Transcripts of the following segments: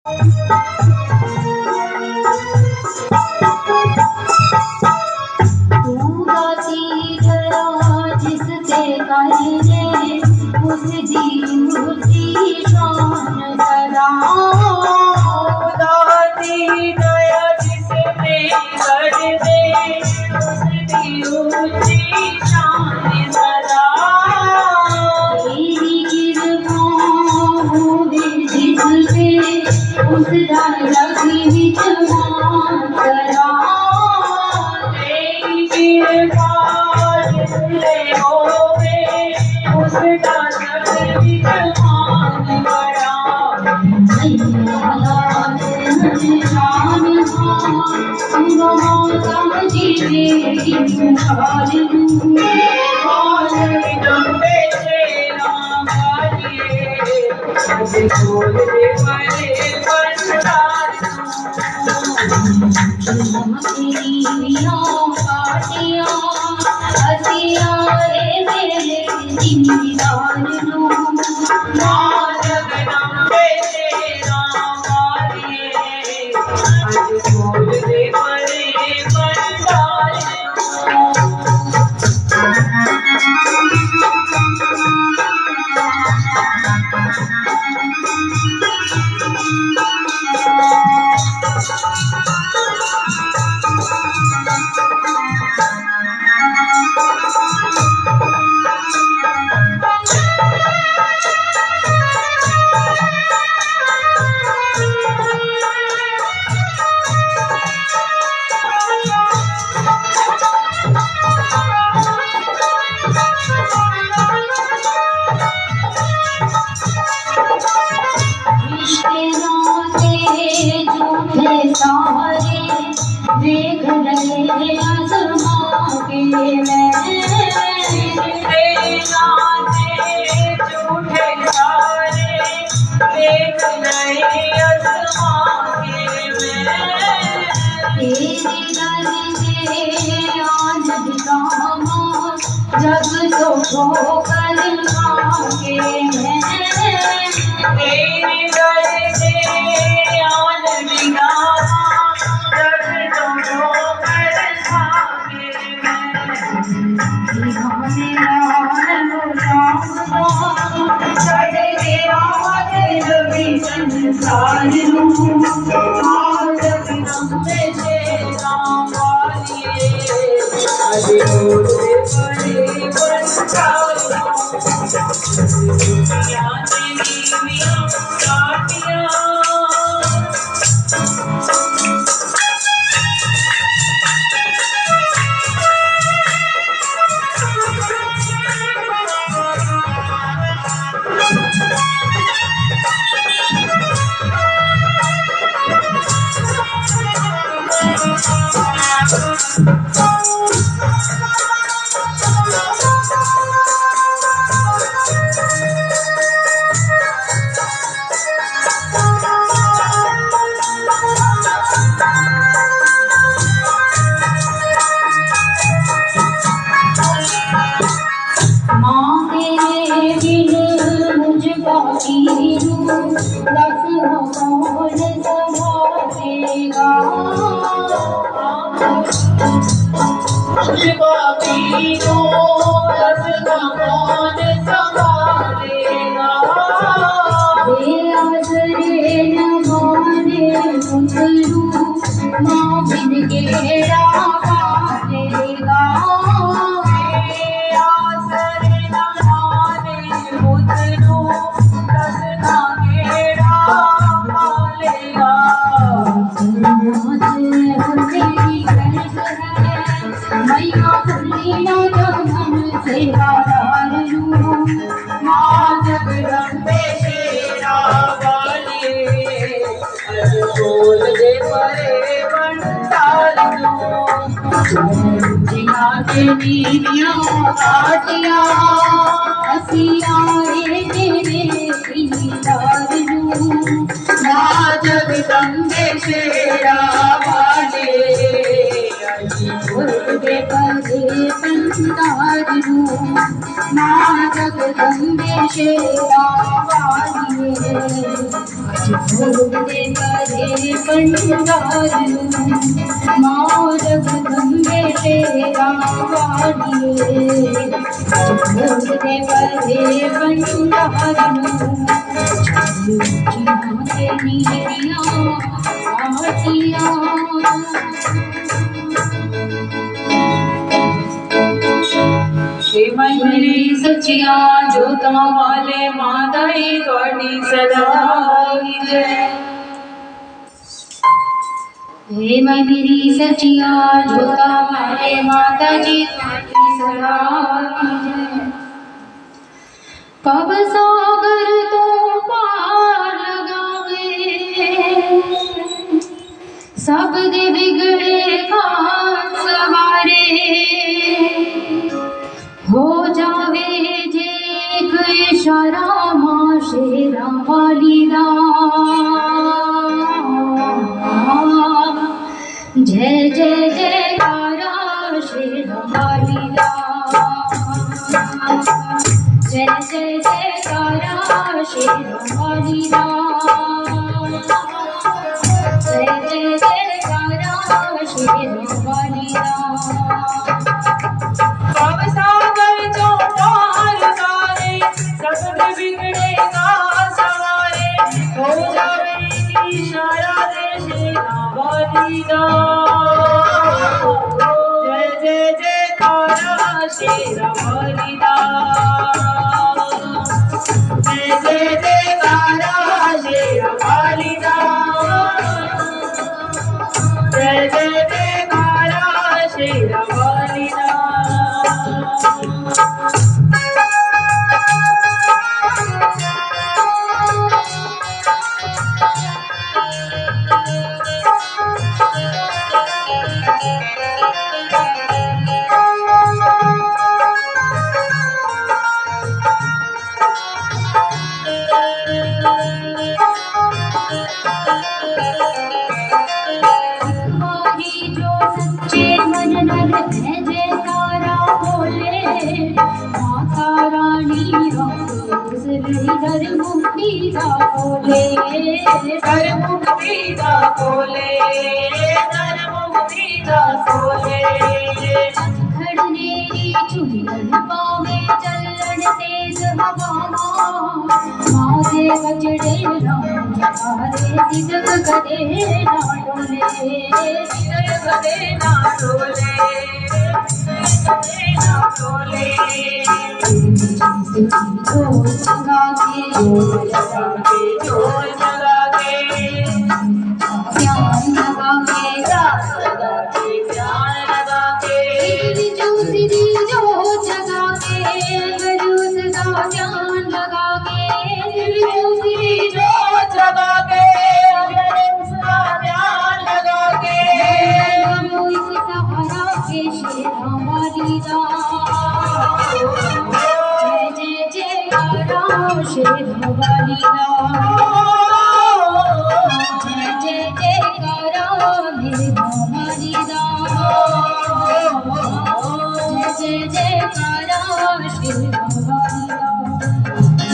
तू गाती गया जिससे कहे उसकी मूर्ति शान सदा। गाती गया जिससे कर दे उसकी ऊंची शान सदा। तेरी कृपा होवे जिसपे उसका लगी विद्वान करा। तेरी कृपा जिससे होवे उसका लगी विद्वान करा। देख रहे आसमां के झूठे सारे देख रहे आसमां के तेरे दर से आज दिखावा जग तो ठोकर खाके तेरे दर से आज दिखावा जग तो ठोकर खाके जगदम्बे शेरा वाले पदे पंदारू माँ जगदम्बे शेरा वाली आज भोग दे करे पंडाल माँ जगदम्बे शेरा वाली आज भोग दे करे पंडाल मेरी सचिया जोता वाले माता ही थोड़ी सदाई जय। हे मेरी सचिया जोता वाले माता जी थोड़ी सदाई जय। कब सागर तो पार लगावे सब दे बिगड़े का सवारे हो जावे जे एक इशारा माँ शेरा वाली दा जय जय जयकारा शेरा वाली दा जय जय जयकारा शेरा वाली दा जय जय जयकारा शेरा वाली दा कब सागर जो पार सारे सब बिगड़े का सवारे हो जावे इशारा दे शेरा वाली दा जय जय जयकारा शेरा वाली दा जय जय जयकारा शेरा वाली दा जय जय जयकारा शेरा वाली दा। दर मुक्ति दा बोले दर मुक्ति दा बोले दर मुक्ति दा बोले खड़नेरी चुनन पावे चलन तेज हवा माथे बजड़े राम जगारे सिदक गदे ना डोले सिदक गदे ना डोले ना डोले जोर जगा के जोर जगा के ध्यान लगा के ध्यान लगा के सिरी जो जगा के गुरु सदा ध्यान लगा के सिरी जो जगा के सदा ध्यान लगा के इस सहारा के शेरा वाली दा जय जय जयकारा शेरा वाली दा जय जय जयकारा मेरे वाली दा जय जय जयकारा शेरा वाली दा।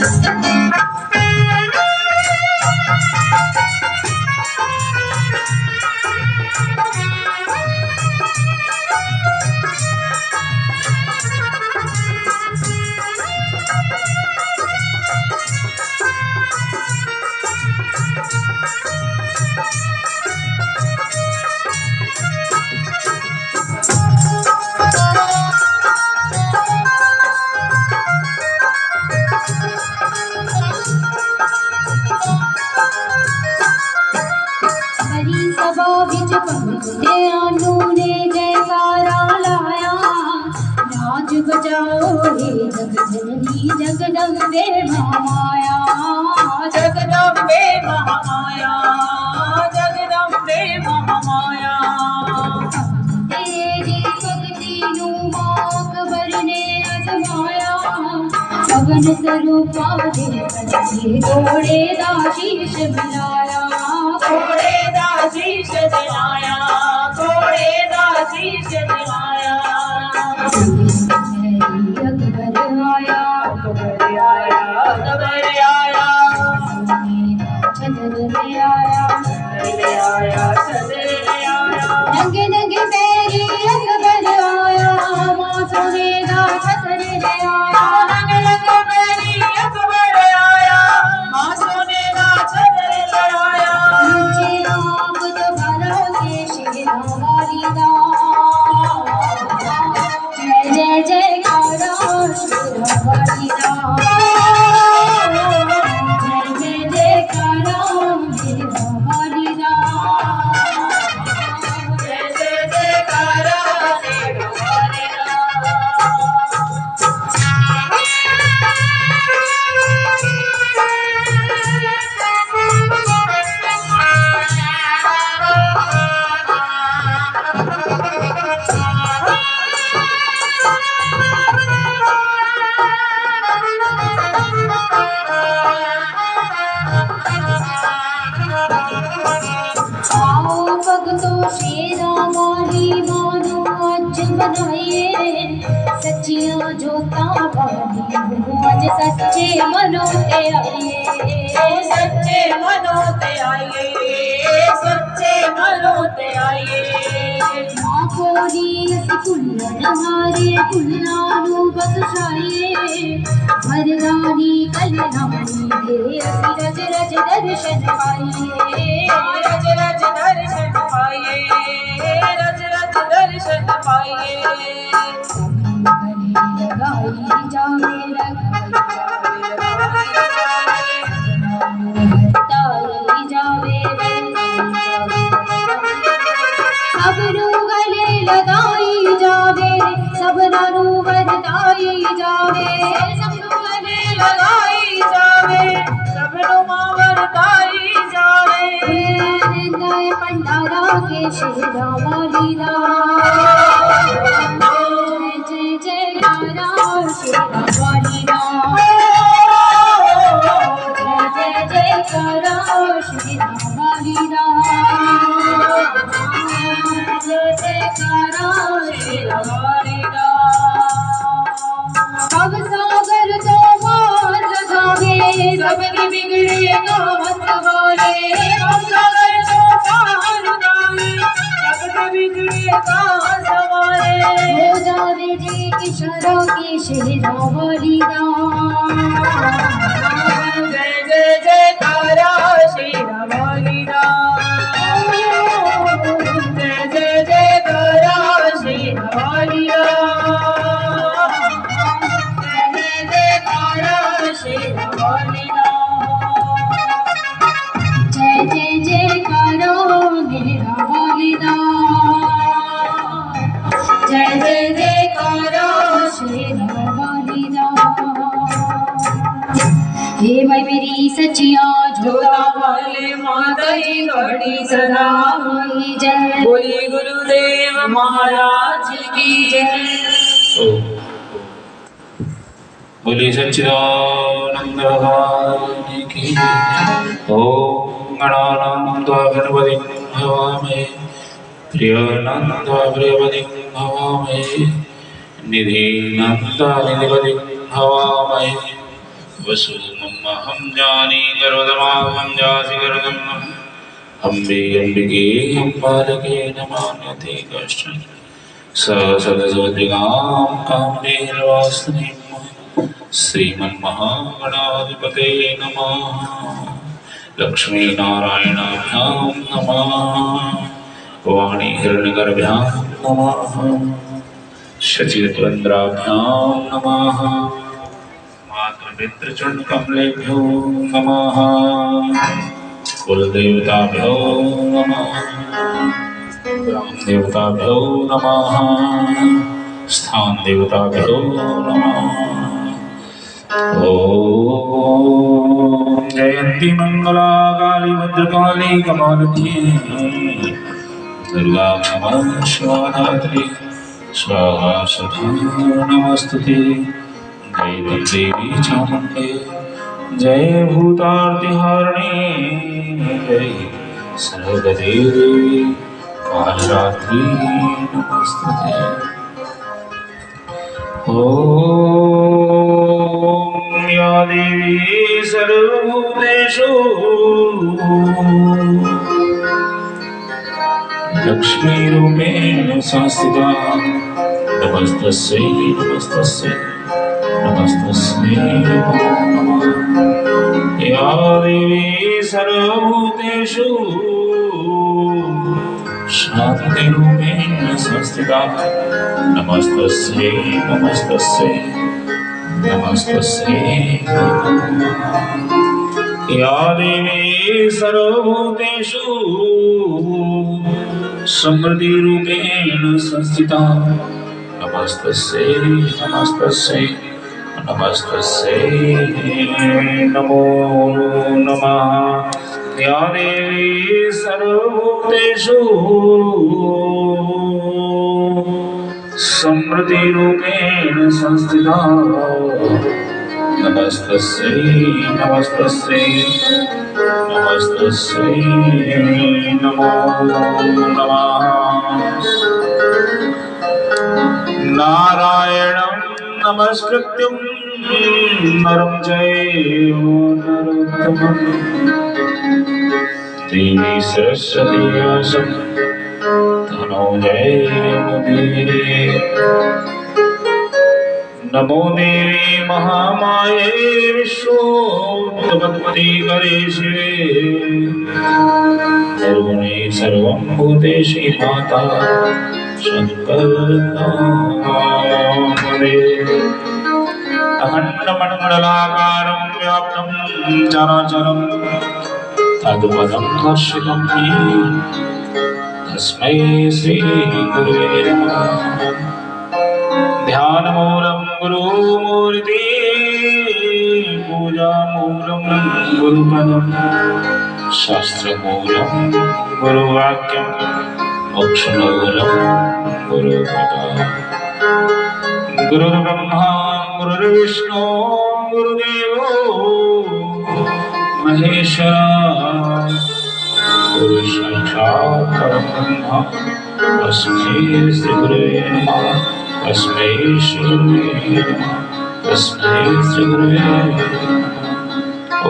बड़ी सभा विच पहुंचते आनू ने जयकारा लाया राज बजाओ हे जगजननी जगदम्बे महामाया जगदम्बे महामाया जगदम्बे महामाया तेरी भक्ति नू अकबर ने अजमाया पवन स्वरूपा दे घोड़े दा शीश मिलाया घोड़े दा शीश दिलाया घोड़े दा शीश दिलाया अकबर आया आओ भक्तों शेरा वाली मानो आज मनाइए सच्चियां जोता वाली हो आज सच्चे मनों ते आइए सच्चे मनों ते आइए सच्चे मनों ते आइए मां कोरी असी कुल्लन हारे कुल्लानु बख्शाइए वरदानी कल्याणी दे असी रज रज दर्शन पाइए रज रज दर्शन पाइए रज रज दर्शन पाइए लगाई जावे ताई जावे सबरू गले लगाई जावे सबरू वरदाई जावे सबनु गले लगाई जावे सबनु मावर ताई जावे दय पंडारा के शेरा वाली दा जय जय रारा शेरा वाली दा जय जय करा शेरा वाली दा जय जय करा शेरा वाली दा भव सागर तो मार लगावे सबकी बिगड़े गावत वाले हम सागर तो पार गावे जगत बिगड़े का सवारे हो जावे जी किशोरों की शेरा वाली दा जय जय जय तारा शेरा वाली दा जय जय जय तारा शेरा वाली दा जय जय तारा शेरा वाली दा जय जय जय करो मेरा वालिदा जय जय जय करो शेरा वालिदा हे भाई मेरी सचिया झोला वाले माता जी गढ़ी सदा होई जय बोली गुरुदेव महाराज की जय बोली सच्चिदानंद भगवान की ओम गणानां गणपति भवामहे प्रियानंद प्रियपति भवामहे निधिनंद निधिपति भवामहे वसुमहं जानी गर्वदमाहं जासि गर्वदम् अम्बे अम्बिके अम्बालके नमाम्यते कश्चन सदसद्विगां कामदेववासिनीं श्रीमन्महागणाधिपते नमः लक्ष्मीनारायणाभ्यां नमः वाणी हिरण्यगर्भाभ्यां नमः शचिरत्वन्द्राभ्यां नमः मातृपितृचरणकमलेभ्यो नमः कुलदेवताभ्यो नमः ग्रामदेवताभ्यो नमः स्थानदेवताभ्यो नमः ओम जयंती मंगला काली भद्रकाली कपालती दुर्गा क्षमा शिवा धात्री स्वाहा सदा नमस्तुते जय देवी चामुंडे जय भूतार्तिहारिणी जय सर्वदेवी कालरात्रि नमस्तुते ओम या देवी सर्वभूतेषु लक्ष्मीरूपेण संस्थिता नमस्तस्यै नमस्तस्यै नमस्तस्यै नमो नमः या देवी सर्वभूतेषु शान्तिरूपेण संस्थिता नमस्तस्यै नमस्तस्यै नमस्तस्यै नमो नमः या देवी सर्वभूतेषु समृद्धिरूपेण संस्थिता नमस्तस्यै नमस्तस्यै नमस्तस्यै नमो नमः या देवी सर्वभूतेषु समृद्धिरूपेण संस्थिता नमस्तस्यै नमस्तस्यै नमस्तस्यै नमो नमो नमः। नारायणं नमस्कृत्यं नरं चैव नरोत्तमं देवी सरस्वती व्यासं ततो जयमुदीरये। नमो देवी महामाये विश्वोत्पत्ति गणेशे निर्गुणे सर्वं भूतेषु माता शङ्करकामदे। अखण्डमण्डलाकारं व्याप्तं चराचरं तत्पदं दर्शितं मे तस्मै श्रीगुरुवे नमः। ध्यानमूलं गुरुमूर्ति पूजामूलं गुरुपदं शास्त्रमूलं गुरुवाक्यं मोक्षमूलं गुरुकृपा। गुरुर्ब्रह्मा गुरुर्विष्णु गुरुदेवो महेश्वरः गुरुसाक्षात् परब्रह्म तस्मै श्रीगुरुवे नमः। तस्मै श्रीगुरुवे नमः। तस्मै श्रीगुरुवे नमः। ॐ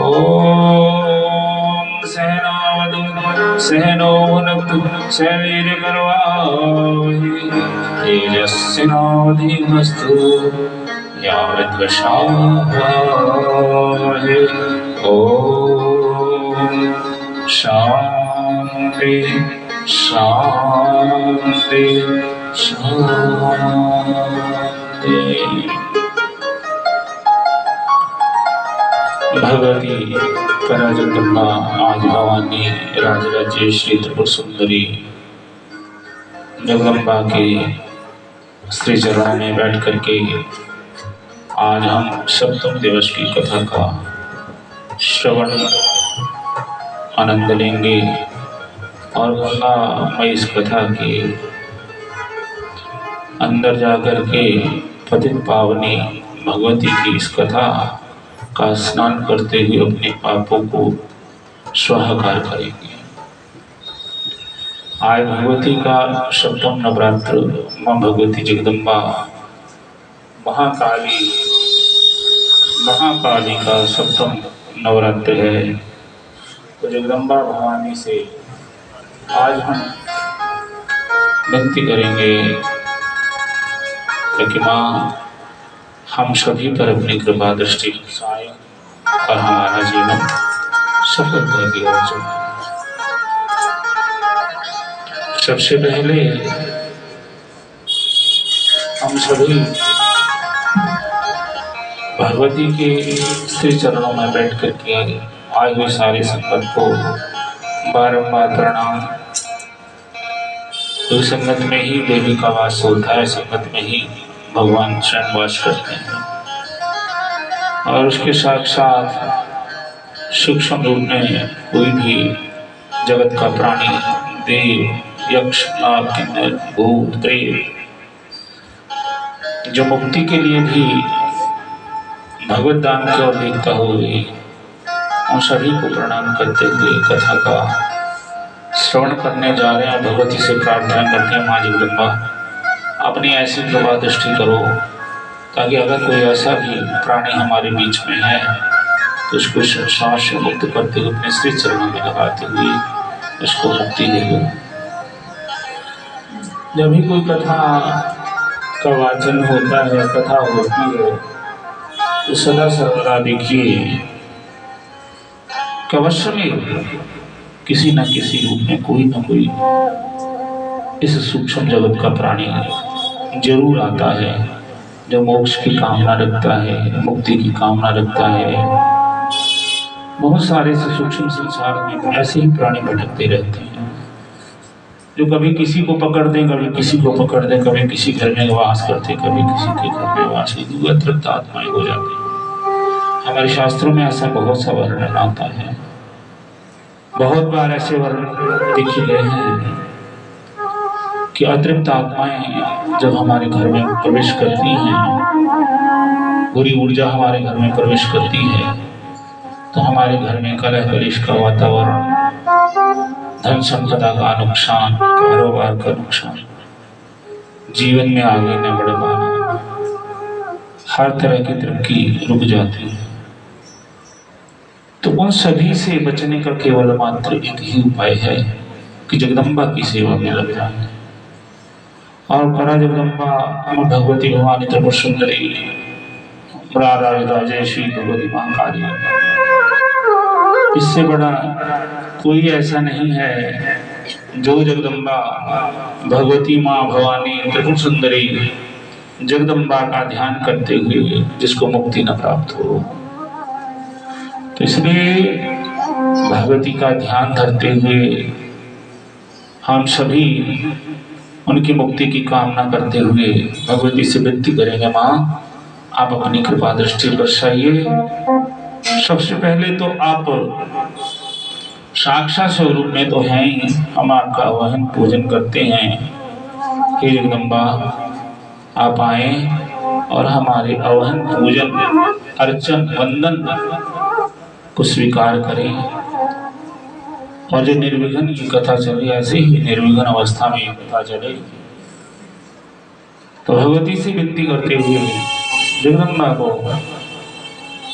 सहनावतु सहनो भुनक्तु सह वीर्यकरवावहै तेजस्विनावधीतमस्तु मा विद्विषावहै। ॐ शान्ति शान्ति शान्ति। भगवती पराजगदम्बा आज भवानी राजराजेश्वरी त्रिपुर सुंदरी जगदम्बा के श्री चरणों में बैठ करके आज हम सप्तम दिवस की कथा का श्रवण आनंद लेंगे और गंगा मैं इस कथा के अंदर जाकर के पतित पावनी भगवती की इस कथा का स्नान करते हुए अपने पापों को स्वाहाकार करेंगे। आज भगवती का सप्तम नवरात्र माँ भगवती जगदम्बा महाकाली का सप्तम नवरात्र है। तो जगदम्बा भवानी से आज हम विनती करेंगे कि माँ हम सभी पर अपनी कृपा दृष्टि बरसाएं और हमारा जीवन सफल भाग्य हो जाए। सबसे पहले हम सभी भगवती के श्री चरणों में बैठ करके आए हुए सारे संकट को बारंबार प्रणाम। तो संगत में ही देवी का वास होता है, संगत में ही भगवान स्वयं वास करते हैं और उसके साक्षात सूक्ष्म रूप में कोई भी जगत का प्राणी, देव, यक्ष, नाग, किन्नर, भूत, प्रेत जो मुक्ति के लिए भी भगवत दान की ओर देखता हुए उन सभी को प्रणाम करते हुए कथा का श्रवण करने जा रहे हैं। भगवती से प्रार्थना करते हैं, माँ जगदम्बा अपनी ऐसी कृपा दृष्टि करो ताकि अगर कोई ऐसा भी प्राणी हमारे बीच में है तो उसको संसार से मुक्त करते हुए अपने श्री चरणों में लगाते हुए उसको मुक्ति दे दो। जब भी कोई कथा का वाचन होता है, कथा होती है, तो सदा सर्वदा देखिए कि अवश्य में किसी न किसी रूप में कोई न कोई इस सूक्ष्म जगत का प्राणी जरूर आता है जो मोक्ष की कामना रखता है, मुक्ति की कामना रखता है। बहुत सारे सूक्ष्म संसार में ऐसे ही प्राणी भटकते रहते हैं जो कभी किसी को पकड़ दें, कभी किसी को पकड़ दें, कभी किसी घर में वास करते, कभी किसी के घर में वास, अतृप्त आत्माएं हो जाते हैं। हमारे शास्त्रों में ऐसा बहुत सा वर्णन आता है, बहुत बार ऐसे वर्णन देखे गए हैं कि अतृप्त आत्माएं जब हमारे घर में प्रवेश करती हैं, बुरी ऊर्जा हमारे घर में प्रवेश करती है, तो हमारे घर में कलह कलेश का वातावरण धन संपदा का नुकसान, कारोबार का नुकसान, जीवन में आगे न बढ़ पाना, हर तरह की तरक्की रुक जाती है। तो उन सभी से बचने का केवल मात्र एक ही उपाय है कि जगदम्बा की सेवा में लग जाए। और परा जगदम्बा भगवती भवानी त्रिपुर सुंदरी राजेश्वरी भगवती महाकाली, इससे बड़ा कोई ऐसा नहीं है जो जगदम्बा भगवती माँ भवानी त्रिपुर सुंदरी जगदम्बा का ध्यान करते हुए जिसको मुक्ति न प्राप्त हो। तो इसलिए भगवती का ध्यान धरते हुए हम सभी उनकी मुक्ति की कामना करते हुए भगवती से विनती करेंगे, माँ आप अपनी कृपा दृष्टि बरसाइए। सबसे पहले तो आप साक्षात स्वरूप में तो हैं ही, हम आपका आवाहन पूजन करते हैं। हे जगदम्बा आप आए और हमारे आवाहन पूजन अर्चन वंदन को स्वीकार करें। और जो निर्विघ्न की कथा चले, ऐसे ही निर्विघ्न अवस्था में कथा चले। तो भगवती से विनती करते हुए जगदम्बा को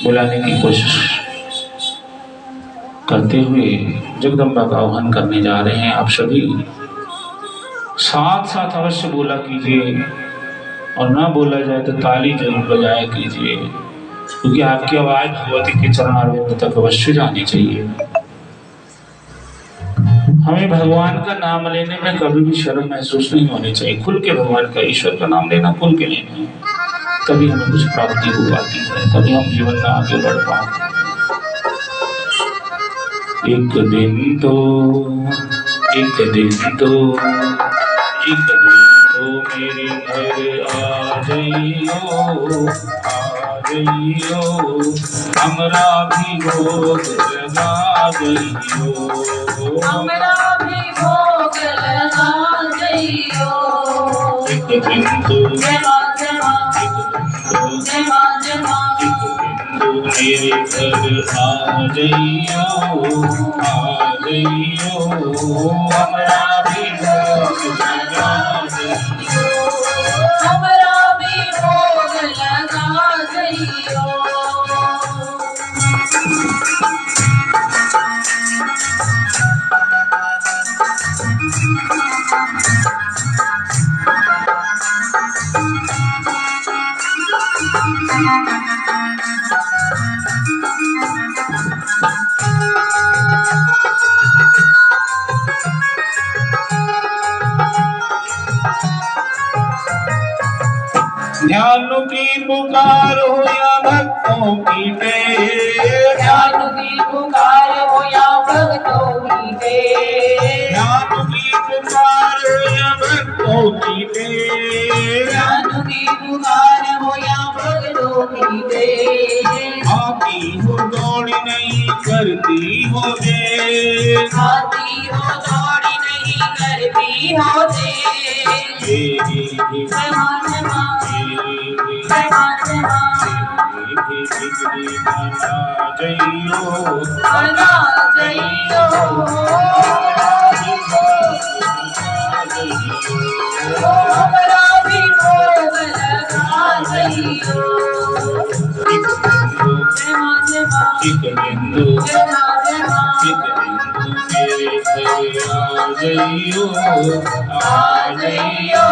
बुलाने की कोशिश करते हुए जगदम्बा का आह्वान करने जा रहे हैं। आप सभी साथ साथ अवश्य बोला कीजिए, और ना बोला जाए तो ताली जरूर बजाया कीजिए, क्योंकि आपकी आवाज भगवती के चरणारविंद तक अवश्य जानी चाहिए। हमें भगवान का नाम लेने में कभी भी शर्म महसूस नहीं होनी चाहिए। खुल के भगवान का, ईश्वर का नाम लेना खुल के लेना है, तभी हमें कुछ प्राप्ति हो पाती है, तभी हम जीवन में आगे बढ़ पाते हैं। एक दिन तो मेरे घर आ जइयो, हमरा भी भोग लगा जइयो, हमरा भी भोग लगा जइयो। एक दिन तो मेरे घर आ जइयो, हमरा भी भोग लगा जइयो, हमरा भी भोग लगा जइयो। ध्यान की पुकार हो या भक्तों की टेर, ध्यान की पुकार हो या भक्तों की टेर, ध्यान की पुकार हो या भक्तों की टेर, ध्यान की पुकार हो या भक्तों की टेर। आती हो दौड़ नहीं करती हो देर, आती हो दौड़ी नहीं करती हो देर। जय मां जय मां जय मां जय मां, बना जइयो, हमरा भी भोग लगा जइयो। जय मां जय मां जय मां जय मां, आ जइयो,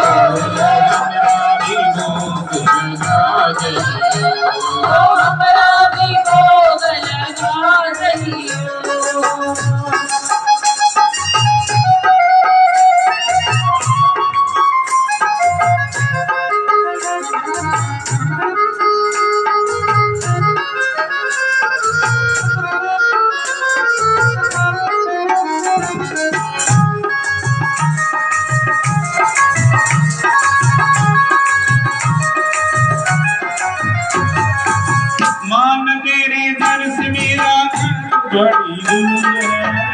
हमरा भी भोग लगा जइयो। मान तेरे दर से मेरा बड़ी दूर है,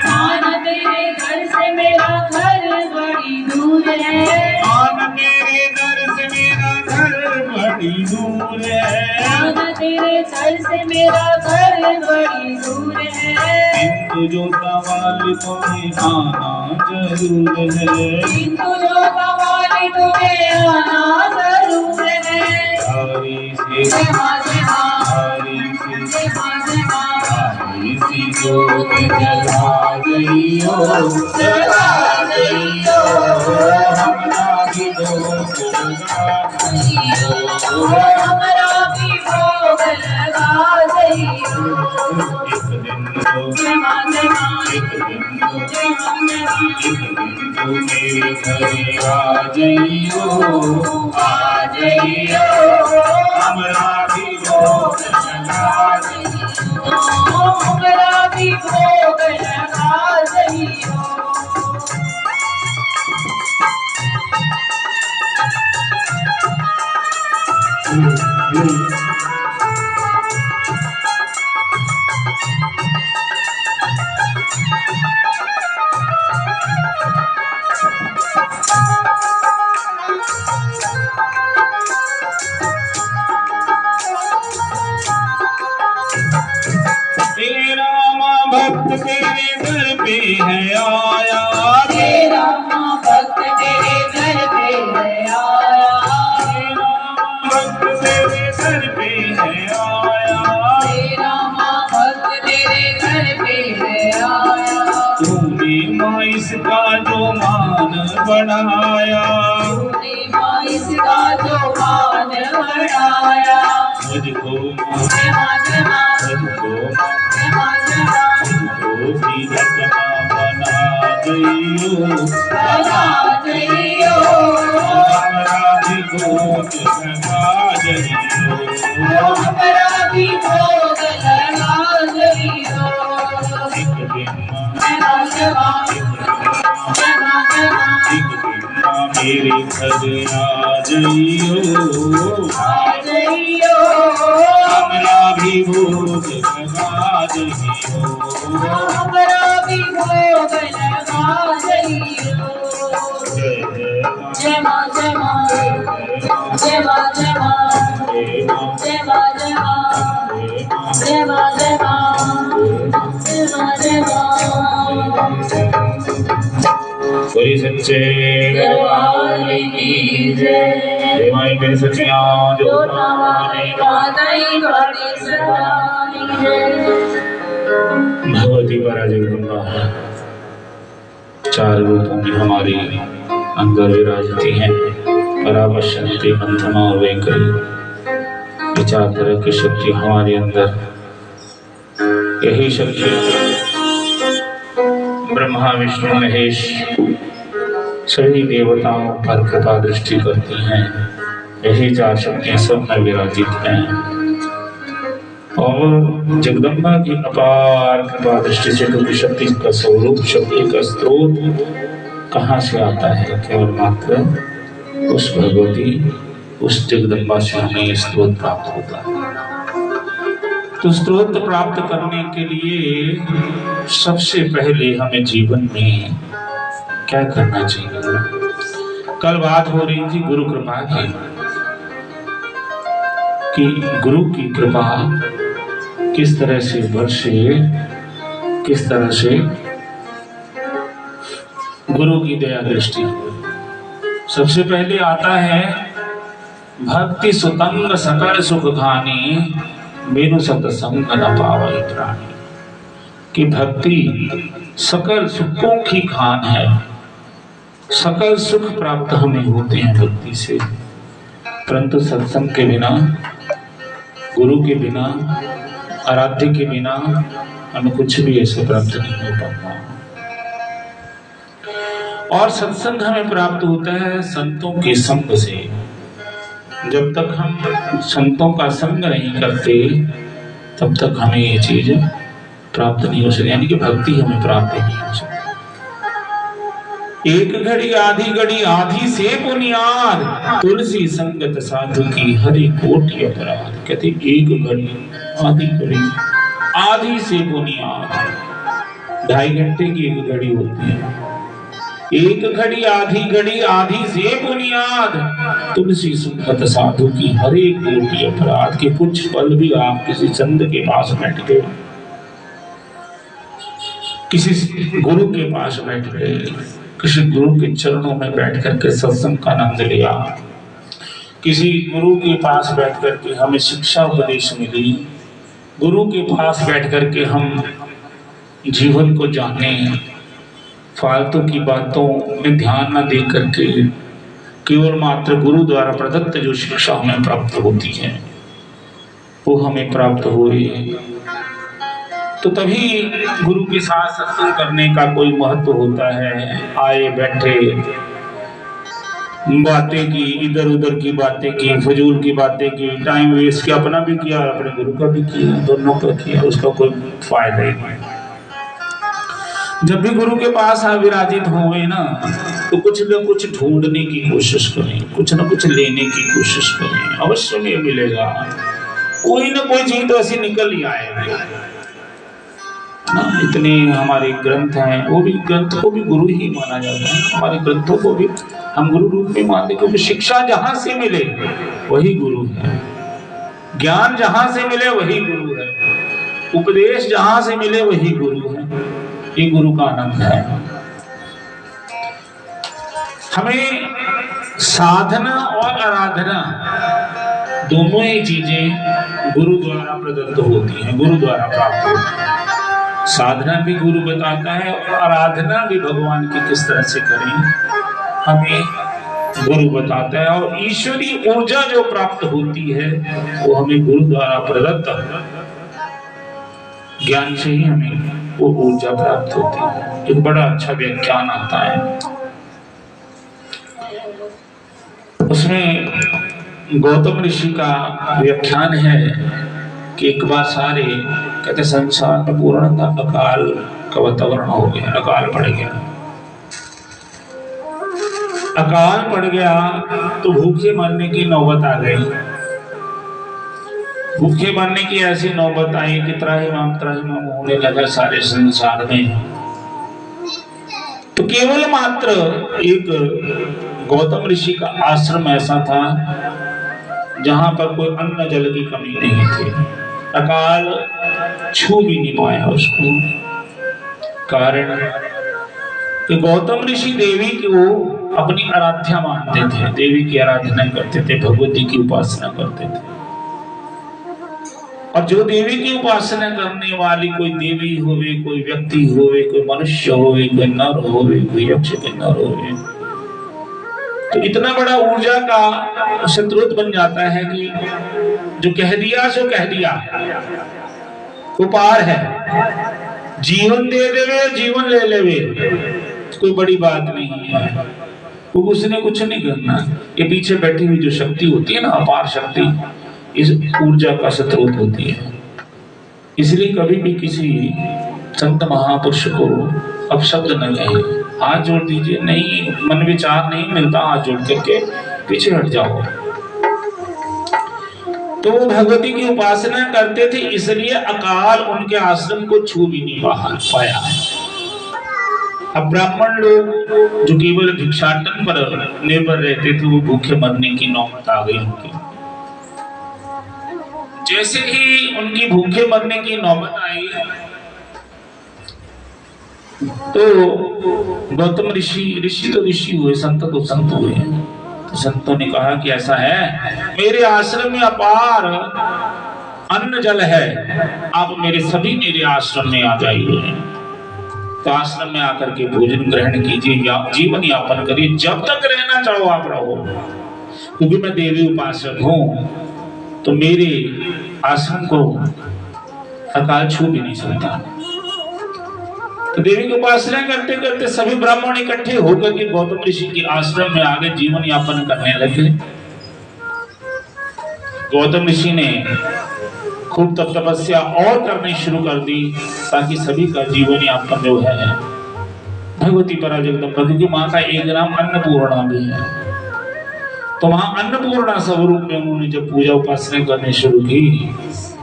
मान तेरे घर से मेरा घर बड़ी दूर है, मान तेरे दर से मेरा घर बड़ी दूर है, मान तेरे परिसर से मेरा घर बड़ी दूर है। किंतु जो सवाल तुम्हें आना जरूर है। किंतु जो सवाल तुम्हें आना जरूर है। हरी से जय मां जय मां, हरी से जय मां जय मां, हरी सी जोत जला गइयो, जला गइयो, हमरा भी जोत जला गइयो, हमरा भी भोग लगा दइयो। एक दिन तो जय मां जय मां, एक दिन तो जय मां जय मां, एक दिन तो मेरे घर आ जइयो, आ जइयो, हमरा भी जोत जला गइयो। हमरा भी भोग लगा दइयो। तेरा माँ भक्त तेरे दर पे है आया, तेरा माँ भक्त तेरे घर पे है आया। तेरा भक्त तेरे दर पे है आया, तेरा माँ भक्त तेरे घर पे है आया। तूने माँ इसका जो मान बढ़ाया, तूने माँ इसका जो मान बढ़ाया। मुझको माँ, जय मां जय मां, मुझको जय मां जय मां, मुझको भी रचना बना गइयो, बना दइयो। हमरा भी गोद लगा जइयो। हमरा भी भोग लगा दइयो। एक दिन माँ, जय मां जय मां, जय मां जय मां, एक दिन माँ मेरे घर आ जइयो, आ जइयो। हमरा भी भोग लगा जइयो। हमरा भी भोग लगा दइयो। जय माँ, जय मां जय मां, जय मां जय मां, जय माँ, जय मां जय मां, जय माँ, जय मां जय मां, जय मां जय मां। बोली सच्चे दरबार की जय। जय माँ मेरे सचिया जो हमारे माताई द्वारी सदाई जय। भगवती परा जगदम्बा चार रूपों में हमारी अंदर विराजती हैं। परापश्यन्ति मंथना और वैखरी, ये चार तरह की शक्ति हमारे अंदर। यही शक्ति ब्रह्मा विष्णु महेश सभी देवताओं पर कृपा दृष्टि करती हैं। यही चार शक्तियां सब में विराजित हैं और जगदम्बा की अपार कृपा दृष्टि से क्योंकि शक्ति का स्वरूप, शक्ति का स्रोत कहाँ से आता है? केवल मात्र उस भगवती, उस जगदम्बा से हमें स्रोत प्राप्त होता है। तो स्रोत प्राप्त करने के लिए सबसे पहले हमें जीवन में क्या करना चाहिए? कल बात हो रही थी गुरु कृपा की, कि गुरु की कृपा किस तरह से वर्षे, किस तरह से गुरु की दया दृष्टि। सबसे पहले आता है भक्ति सुतंग सकल सुख खानी, मेरु सतसंग न पावै प्राणी। कि भक्ति सकल सुखों की खान है, सकल सुख प्राप्त हमें होते हैं भक्ति से, परंतु सत्संग के बिना, गुरु के बिना, आराध्य के बिना हमें कुछ भी ऐसे प्राप्त नहीं हो पाता। और सत्संग हमें प्राप्त होता है संतों के संग से। जब तक हम संतों का संग नहीं करते तब तक हमें ये चीज प्राप्त नहीं हो सकती, यानी कि भक्ति हमें प्राप्त नहीं हो सकती। एक घड़ी आधी घड़ी आधी से बुनियाद, तुलसी संगत साधु की हरि कोटि अपराध। कहते एक घड़ी आधी घड़ी आधी से बुनियाद, 2.5 घंटे की एक घड़ी होती है, एक घड़ी आधी से बुनियाद, तुलसी सुखत साधु की हर एक कोटि अपराध। के कुछ पल भी आप किसी संत के पास बैठ गए, किसी गुरु के पास बैठ गए, किसी गुरु के चरणों में बैठ करके सत्संग का आनंद लिया, किसी गुरु के पास बैठ करके हमें शिक्षा उपदेश मिली, गुरु के पास बैठ करके हम जीवन को जाने, फालतू की बातों में ध्यान न दे करके केवल मात्र गुरु द्वारा प्रदत्त जो शिक्षा हमें प्राप्त होती है वो हमें प्राप्त हुई, तो तभी गुरु के साथ सत्संग करने का कोई महत्व होता है। आए बैठे बातें की, इधर उधर की बातें की, फजूल की बातें की, टाइम वेस्ट किया, अपना भी किया और अपने गुरु का भी किया, दोनों का किया, उसका कोई फायदा ही नहीं। जब भी गुरु के पास विराजित हुए ना, तो कुछ न कुछ ढूंढने की कोशिश करें, कुछ न कुछ लेने की कोशिश करें, अवश्य में मिलेगा। कोई ना कोई चीज तो ऐसी निकल ही आएगी ना। इतने हमारे ग्रंथ हैं, वो भी ग्रंथ को भी गुरु ही माना जाता है। हमारे ग्रंथों को भी हम गुरु रूप में मानते, क्योंकि शिक्षा जहां से मिले वही गुरु है, ज्ञान जहां से मिले वही गुरु है, उपदेश जहां से मिले वही गुरु है। ये गुरु का आनंद है। हमें साधना और आराधना दोनों ही चीजें गुरु द्वारा प्रदत्त होती हैं, गुरु द्वारा प्राप्त होती है। साधना भी गुरु बताता है और आराधना भी भगवान की किस तरह से करें हमें गुरु बताता है। और ईश्वरीय ऊर्जा जो प्राप्त होती है वो हमें गुरु द्वारा प्रदत्त ज्ञान से ही हमें वो ऊर्जा प्राप्त होती है। एक बड़ा अच्छा व्याख्यान आता है, उसमें गौतम ऋषि का व्याख्यान है कि एक बार सारे कहते संसार में पूर्ण अकाल का वातावरण हो गया, अकाल पड़ गया। अकाल पड़ गया तो भूखे मरने की नौबत आ गई। भूखे मरने की ऐसी नौबत आई कि त्राहिमाम होने लगा सारे संसार में। तो केवल मात्र एक गौतम ऋषि का आश्रम ऐसा था जहां पर कोई अन्न जल की कमी नहीं थी। अकाल छू भी नहीं पाया उसको। कारण कि गौतम ऋषि देवी को अपनी आराध्या मानते थे, देवी की आराधना करते थे, भगवती की उपासना करते थे। और जो देवी की उपासना करने वाली कोई देवी होवे, कोई व्यक्ति होवे, कोई मनुष्य होवे, कोई नर होवे, कोई यक्ष किन्नर होवे, तो इतना बड़ा ऊर्जा का शत्रुत बन जाता है कि जो कह दिया सो कह दिया, वो पार है। जीवन दे देवे, जीवन ले लेवे, कोई बड़ी बात नहीं है। वो उसने कुछ नहीं करना। ये पीछे बैठी हुई जो शक्ति होती है ना, अपार शक्ति, इस ऊर्जा का स्रोत होती है। इसलिए कभी भी किसी संत महापुरुष को अपशब्द न कहे, हाथ जोड़ दीजिए, नहीं मन विचार नहीं मिलता, हाथ जोड़ करके पीछे हट जाओ। तो वो भगवती की उपासना करते थे, इसलिए अकाल उनके आश्रम को छू भी नहीं पाया। अब ब्राह्मण लोग जो केवल भिक्षाटन पर निर्भर रहते थे, वो भूखे मरने की नौबत आ गई उनकी। जैसे ही उनकी भूखे मरने की नौबत आई तो गौतम ऋषि तो ऋषि हुए, संत तो संत हुए। तो संतों ने कहा कि ऐसा है, मेरे आश्रम में अपार अन्न जल है, आप मेरे आश्रम में आ जाइए। तो आश्रम में आकर के भोजन ग्रहण कीजिए, जीवन यापन करिए, जब तक रहना चाहो आप रहो। क्योंकि मैं देवी उपासक हूँ, तो मेरे आश्रम को अकाल छू भी नहीं सकता। तो देवी की उपासना करते करते सभी ब्राह्मण इकट्ठे होकर के गौतम ऋषि के आश्रम में आगे जीवन यापन करने लगे। गौतम ऋषि ने खूब तपस्या और करनी शुरू कर दी, ताकि सभी का जीवन यापन जो है भगवती परा जगदम्बा, क्योंकि माँ का एक नाम अन्नपूर्णा भी है। तो वहां अन्नपूर्णा स्वरूप में उन्होंने जब पूजा उपासना करने शुरू की,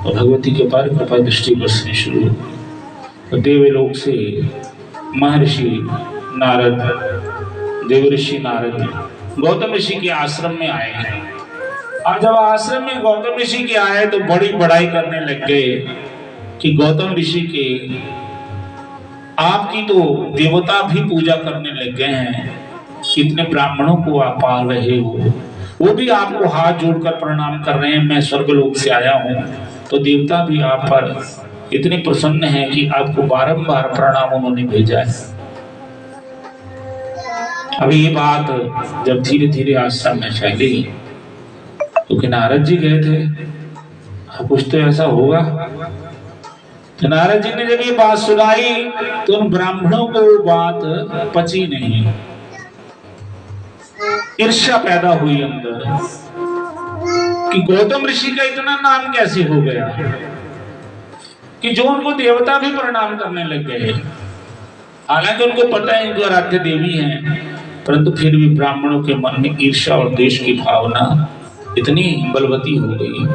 तो भगवती के पर कृपा दृष्टि बरसनी शुरू हुई। तो देवलोक से महर्षि नारद, देवर्षि नारद गौतम ऋषि के आश्रम में आए हैं। और जब आश्रम में गौतम ऋषि के आए तो बड़ी बड़ाई करने लग गए कि गौतम ऋषि के आपकी तो देवता भी पूजा करने लग गए हैं, कितने ब्राह्मणों को आप पाल रहे हो, वो भी आपको हाथ जोड़कर प्रणाम कर रहे हैं, मैं स्वर्गलोक से आया हूँ। तो देवता भी आप पर इतने प्रसन्न हैं कि आपको बारंबार प्रणाम उन्होंने भेजा है। अभी ये बात जब धीरे धीरे आश्रम में फैली तो कि नारद जी गए थे, कुछ तो ऐसा होगा। तो नारद जी ने जब ये बात सुनाई तो उन ब्राह्मणों को वो बात पची नहीं, ईर्ष्या पैदा हुई अंदर कि गौतम ऋषि का इतना नाम कैसे हो गया कि जो उनको देवता भी प्रणाम करने लग गए। हालांकि उनको पता है इनको आराध्य देवी हैं, परंतु फिर भी ब्राह्मणों के मन में ईर्ष्या और द्वेष की भावना इतनी बलवती हो गई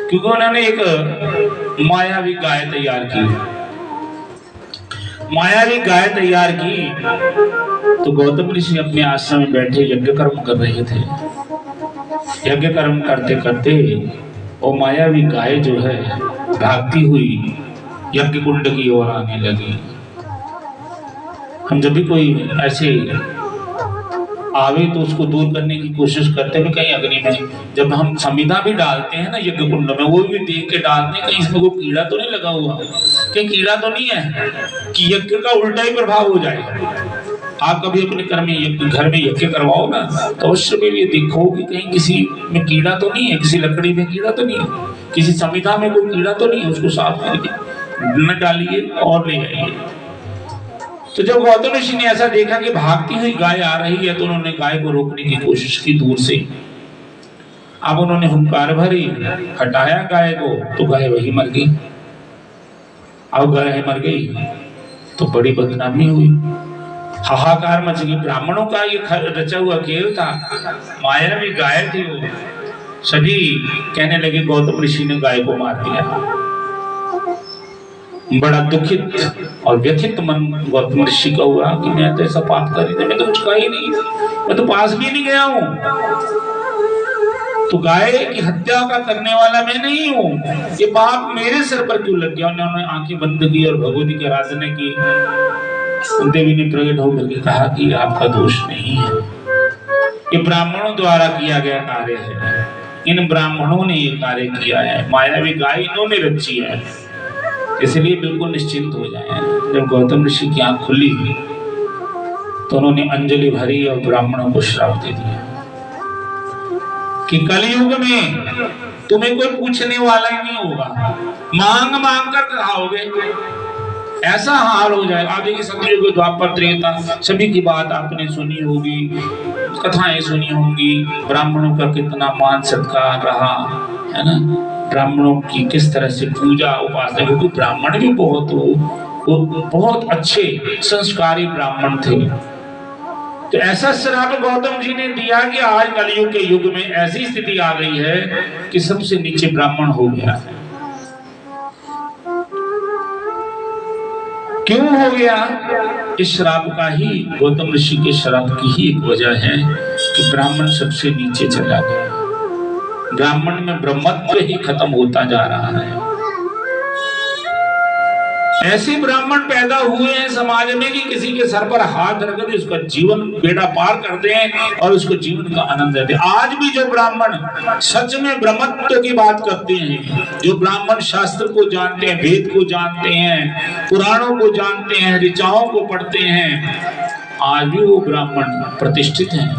क्योंकि उन्होंने एक मायावी गाय तैयार की। मायावी गाय तैयार की तो गौतम ऋषि अपने आश्रम में बैठे यज्ञ कर्म कर रहे थे। यज्ञ कर्म करते करते वो मायावी गाय जो है भागती हुई यज्ञ कुंड की ओर आने लगी। हम जब भी कोई ऐसे आवे तो उसको दूर करने की कोशिश करते हैं। कहीं अग्नि में जब हम समिधा भी डालते हैं ना यज्ञ कुंड में, वो भी देख के डालते हैं कहीं इसमें कोई कीड़ा तो नहीं लगा हुआ, कहीं कीड़ा तो नहीं है कि यज्ञ का उल्टा ही प्रभाव हो जाए। आप कभी अपने घर में यज्ञ करवाओ ना तो अवश्य में ये देखो कि कहीं किसी में कीड़ा तो नहीं है, किसी लकड़ी में कीड़ा तो नहीं है, किसी समिधा में कोई कीड़ा तो नहीं है, उसको साफ करके न डालिए और ले आइए। तो जब गौतम ऋषि ने ऐसा देखा कि भागती हुई गाय आ रही है तो उन्होंने गाय को रोकने की कोशिश की दूर से। अब उन्होंने हुंकार भरी, हटाया गाय को तो गाय वही मर गई। अब गाय मर गई तो बड़ी बदनामी हुई, हाहाकार मच गई। ब्राह्मणों का ये रचा हुआ खेल था, मायावी गाय थी वो। सभी कहने लगे गौतम ऋषि ने गाय को मार दिया। बड़ा दुखित और व्यथित मन गौतम ऋषि का हुआ कि मैं तो ऐसा पाप कर रही थी, मैं तो कुछ कहा ही नहीं, मैं तो पास भी नहीं गया हूँ। तो गाय की हत्या का करने वाला मैं नहीं हूँ, ये पाप मेरे सिर पर क्यों लग गया। उन्होंने आंखें बंद की और भगवती की आराधना की। देवी ने प्रकट होकर के कहा कि आपका दोष नहीं है, ये ब्राह्मणों द्वारा किया गया कार्य है, इन ब्राह्मणों ने ये कार्य किया है, मायावी गाय इन्होंने रची है, इसलिए बिल्कुल निश्चिंत हो जाएं। जब गौतम ऋषि की आंख खुली तो उन्होंने अंजलि भरी और ब्राह्मणों को श्राप दे दिया कि कलयुग में तुम्हें कोई पूछने वाला ही नहीं होगा, मांग मांग कर खाओगे, ऐसा हाल हो जाएगा। आप देखिए सतयुग द्वापर त्रेता सभी की बात आपने सुनी होगी, कथाएं सुनी होंगी, ब्राह्मणों का कितना मान सत्कार रहा है ना, ब्राह्मणों की किस तरह से पूजा उपासना, क्योंकि ब्राह्मण भी बहुत अच्छे संस्कारी ब्राह्मण थे। तो ऐसा श्राप गौतम जी ने दिया कि आज कलयुग के युग में ऐसी स्थिति आ गई है कि सबसे नीचे ब्राह्मण हो गया है। क्यों हो गया? इस श्राप का ही, गौतम ऋषि के श्राप की ही एक वजह है कि ब्राह्मण सबसे नीचे चला गया। ब्राह्मण में ब्रह्मत्व ही खत्म होता जा रहा है। ऐसे ब्राह्मण पैदा हुए हैं समाज में कि किसी के सर पर हाथ रख कर उसका जीवन बेड़ा पार करते हैं और उसको जीवन का आनंद देते हैं। आज भी जो ब्राह्मण सच में ब्रह्मत्व की बात करते हैं, जो ब्राह्मण शास्त्र को जानते हैं, वेद को जानते हैं, पुराणों को जानते हैं, ऋचाओं को पढ़ते हैं, आज भी वो ब्राह्मण प्रतिष्ठित हैं।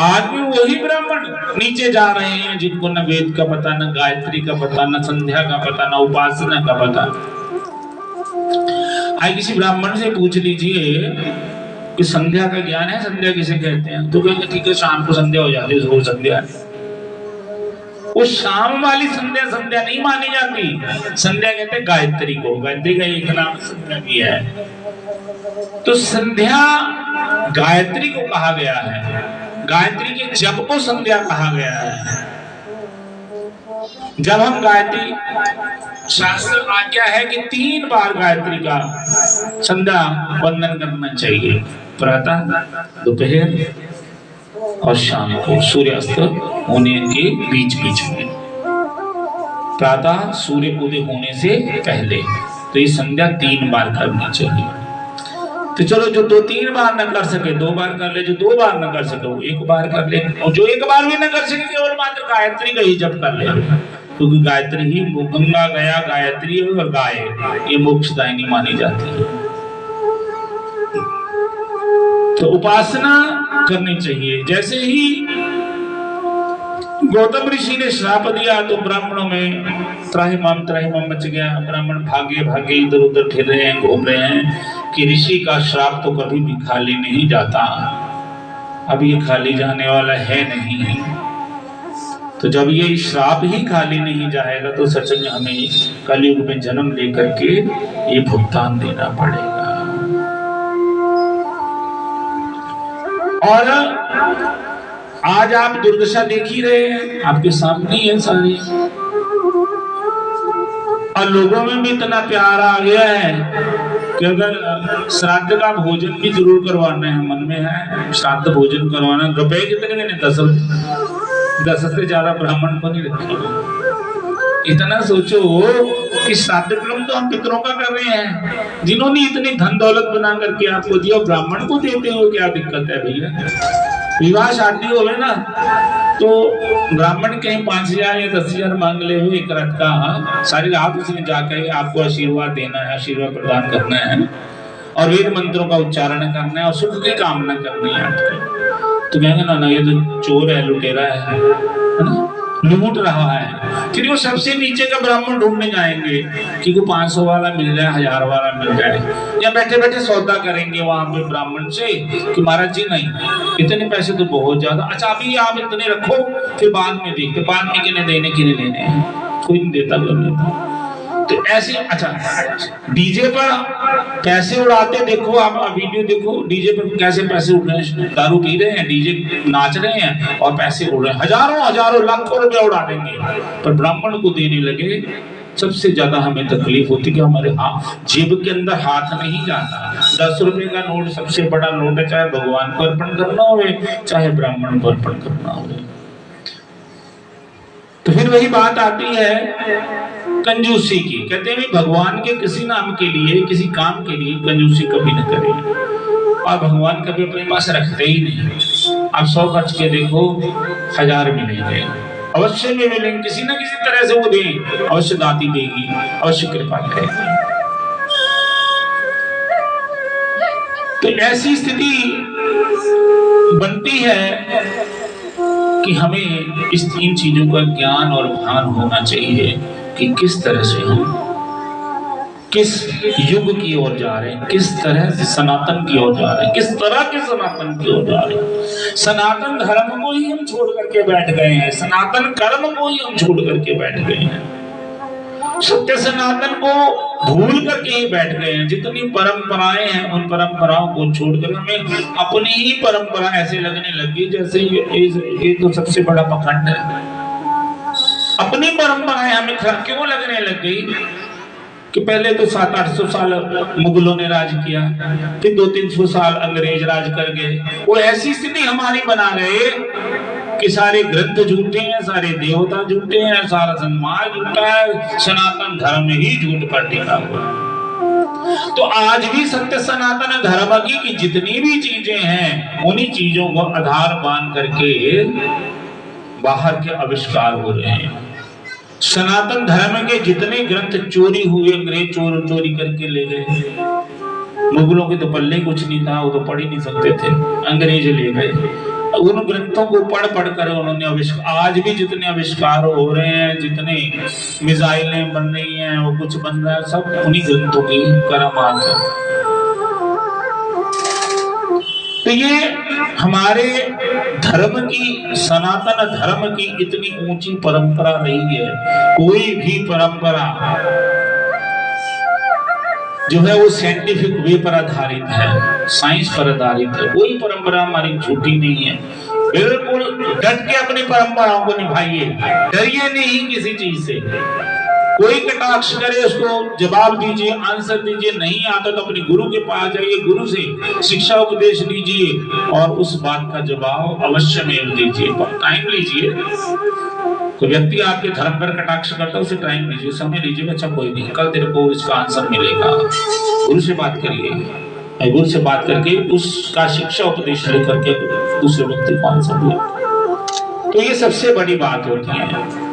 आज भी वही ब्राह्मण नीचे जा रहे हैं जिनको न वेद का पता, न गायत्री का पता, न संध्या का पता, न उपासना का पता। आज किसी ब्राह्मण से पूछ लीजिए कि संध्या का ज्ञान है, संध्या किसे कहते हैं, तो कहेंगे ठीक है शाम को संध्या हो जाती है, वो संध्या है। वो शाम वाली संध्या संध्या नहीं मानी जाती, संध्या कहते हैं गायत्री को, गायत्री का एक नाम संध्या भी है। तो संध्या गायत्री को कहा गया है, गायत्री के जप को संध्या कहा गया है। जब हम गायत्री, शास्त्र आज्ञा है कि 3 बार गायत्री का संध्या वंदन करना चाहिए, प्रातः, दोपहर और शाम को सूर्यास्त होने के बीच बीच में। प्रातः सूर्य उदय होने से पहले तो ये संध्या 3 बार करनी चाहिए। तो चलो जो 2-3 बार न कर सके 2 बार कर ले, जो 2 बार न कर सके वो 1 बार कर ले, और जो 1 बार भी न कर सके केवल मात्र गायत्री का ही जप कर ले, क्योंकि गायत्री ही गंगा गया गायत्री और गाय ये मोक्षदायिनी मानी जाती है। तो उपासना करनी चाहिए। जैसे ही गौतम ऋषि ने श्राप दिया तो ब्राह्मणों में त्राहिमाम मच गया। ब्राह्मण भागे भागे इधर उधर फिर रहे हैं, घूम रहे हैं कि ऋषि का श्राप तो कभी भी खाली नहीं जाता, अब ये खाली जाने वाला है नहीं। तो जब ये श्राप ही खाली नहीं जाएगा तो सच में हमें कलयुग में जन्म लेकर के ये भुगतान देना पड़ेगा। और आज आप दुर्दशा देख ही रहे हैं, आपके सामने है सारी, और लोगों में भी इतना प्यार आ गया है कि अगर श्राद्ध का भोजन भी जरूर करवाना है, मन में है श्राद्ध भोजन करवाना, रुपए कितने देने? 10 से ज्यादा ब्राह्मण को नहीं रखेगा। इतना सोचो कि श्राद्ध क्रम तो हम पितरों का कर रहे हैं, जिन्होंने इतनी धन दौलत बना करके आपको दिया, ब्राह्मण को देते हो, क्या दिक्कत है भैया? विवाह शादी हो ना तो ब्राह्मण कहीं 5,000 या 10,000 मांग ले हो एक रात का, सारी रात उसने जाकर आपको आशीर्वाद देना है, आशीर्वाद प्रदान करना है और वेद मंत्रों का उच्चारण करना है और सुख की कामना करनी है आपको। तो कहेंगे ना ये तो चोर है, लुटेरा है ना, लूट रहा है। फिर वो सबसे नीचे का ब्राह्मण ढूंढने जाएंगे कि को 500 वाला मिल जाए, 1000 वाला मिल जाए, या बैठे बैठे सौदा करेंगे वहां पे ब्राह्मण से कि महाराज जी नहीं, इतने पैसे तो बहुत ज्यादा, अच्छा अभी आप इतने रखो, फिर बाद में देखते, बाद में किन्हें देने किन्हें लेने, कोई नहीं देता, कोई नहीं देता। तो ऐसे अच्छा डीजे पर पैसे उड़ाते देखो, आप वीडियो देखो, डीजे पर कैसे पैसे उड़ रहे हैं, दारू पी रहे हैं, डीजे नाच रहे हैं और पैसे उड़ रहे हैं, हजारों लाखों रुपया उड़ा देंगे, पर ब्राह्मण को देने लगे। सबसे ज्यादा हमें तकलीफ होती कि हमारे जेब के अंदर हाथ नहीं जाता। 10 रुपए का नोट सबसे बड़ा नोट है, चाहे भगवान को अर्पण करना हो चाहे ब्राह्मण को अर्पण करना हो। तो फिर वही बात आती है कंजूसी की। कहते हैं भगवान के किसी नाम के लिए, किसी काम के लिए कंजूसी कभी न करें, और भगवान कभी अपने पास रखते ही नहीं। आप 100 खर्च के देखो, 1000 मिलेंगे, अवश्य में मिलेंगे, किसी न किसी तरह से वो दें, अवश्य दाती देगी, अवश्य कृपा करेगी। तो ऐसी स्थिति बनती है कि हमें इस 3 चीजों का ज्ञान और भान होना चाहिए कि किस तरह से हम किस युग की ओर जा रहे हैं, किस तरह से सनातन की ओर जा रहे हैं, किस तरह के सनातन की ओर जा रहे हैं। सनातन धर्म को ही हम छोड़ करके बैठ गए हैं, सनातन कर्म को ही हम छोड़ करके बैठ गए हैं, सत्य सनातन को भूल करके ही बैठ गए हैं। जितनी परंपराएं हैं उन परंपराओं को छोड़कर हमें अपनी ही परंपरा ऐसे लगने लगी जैसे ये तो सबसे बड़ा पखंड है। अपनी परंपराएं हमें क्यों लगने लग गई कि पहले तो 700-800 साल मुगलों ने राज किया, फिर 200-300 साल अंग्रेज राज कर गए, वो ऐसी स्थिति हमारी बना गए कि सारे ग्रंथ झूठे हैं, सारे देवता झूठे हैं, सारा समाज झूठा है, सनातन धर्म ही झूठ पर टिका हुआ है। तो आज भी सत्य सनातन धर्म की जितनी भी चीजें हैं उन्हीं चीजों को आधार मान करके बाहर के आविष्कार हो रहे हैं। सनातन धर्म के जितने ग्रंथ चोरी हुए, अंग्रेज चोरी करके ले गए। मुगलों के तो पल्ले कुछ नहीं था, वो तो पढ़ ही नहीं सकते थे, अंग्रेज ले गए। उन ग्रंथों को पढ़ कर उन्होंने आविष्कार, आज भी जितने आविष्कार हो रहे हैं, जितने मिसाइलें बन रही हैं, वो कुछ बन रहा है, सब उन्हीं ग्रंथों की करामात है। तो ये हमारे धर्म की, सनातन धर्म की इतनी ऊंची परंपरा रही है। कोई भी परंपरा जो है वो साइंटिफिक वे पर आधारित है, साइंस पर आधारित है। कोई परंपरा हमारी झूठी नहीं है। बिल्कुल डट के अपनी परंपराओं को निभाइए, डरिए नहीं किसी चीज से। कोई कटाक्ष करे उसको जवाब दीजिए, आंसर दीजिए। नहीं आता तो अपने गुरु के पास जाइए, गुरु से शिक्षा उपदेश लीजिए और उस बात का जवाब अवश्य में दीजिए। टाइम लीजिए। कोई व्यक्ति आपके धर्म पर कटाक्ष करता है, उसे टाइम लीजिए, समय लीजिए। अच्छा कोई नहीं, कल तेरे को इसका आंसर मिलेगा। गुरु से बात करिए, गुरु से बात करके उसका शिक्षा उपदेश लेकर के दूसरे व्यक्ति को आंसर दिए। तो ये सबसे बड़ी बात होती है।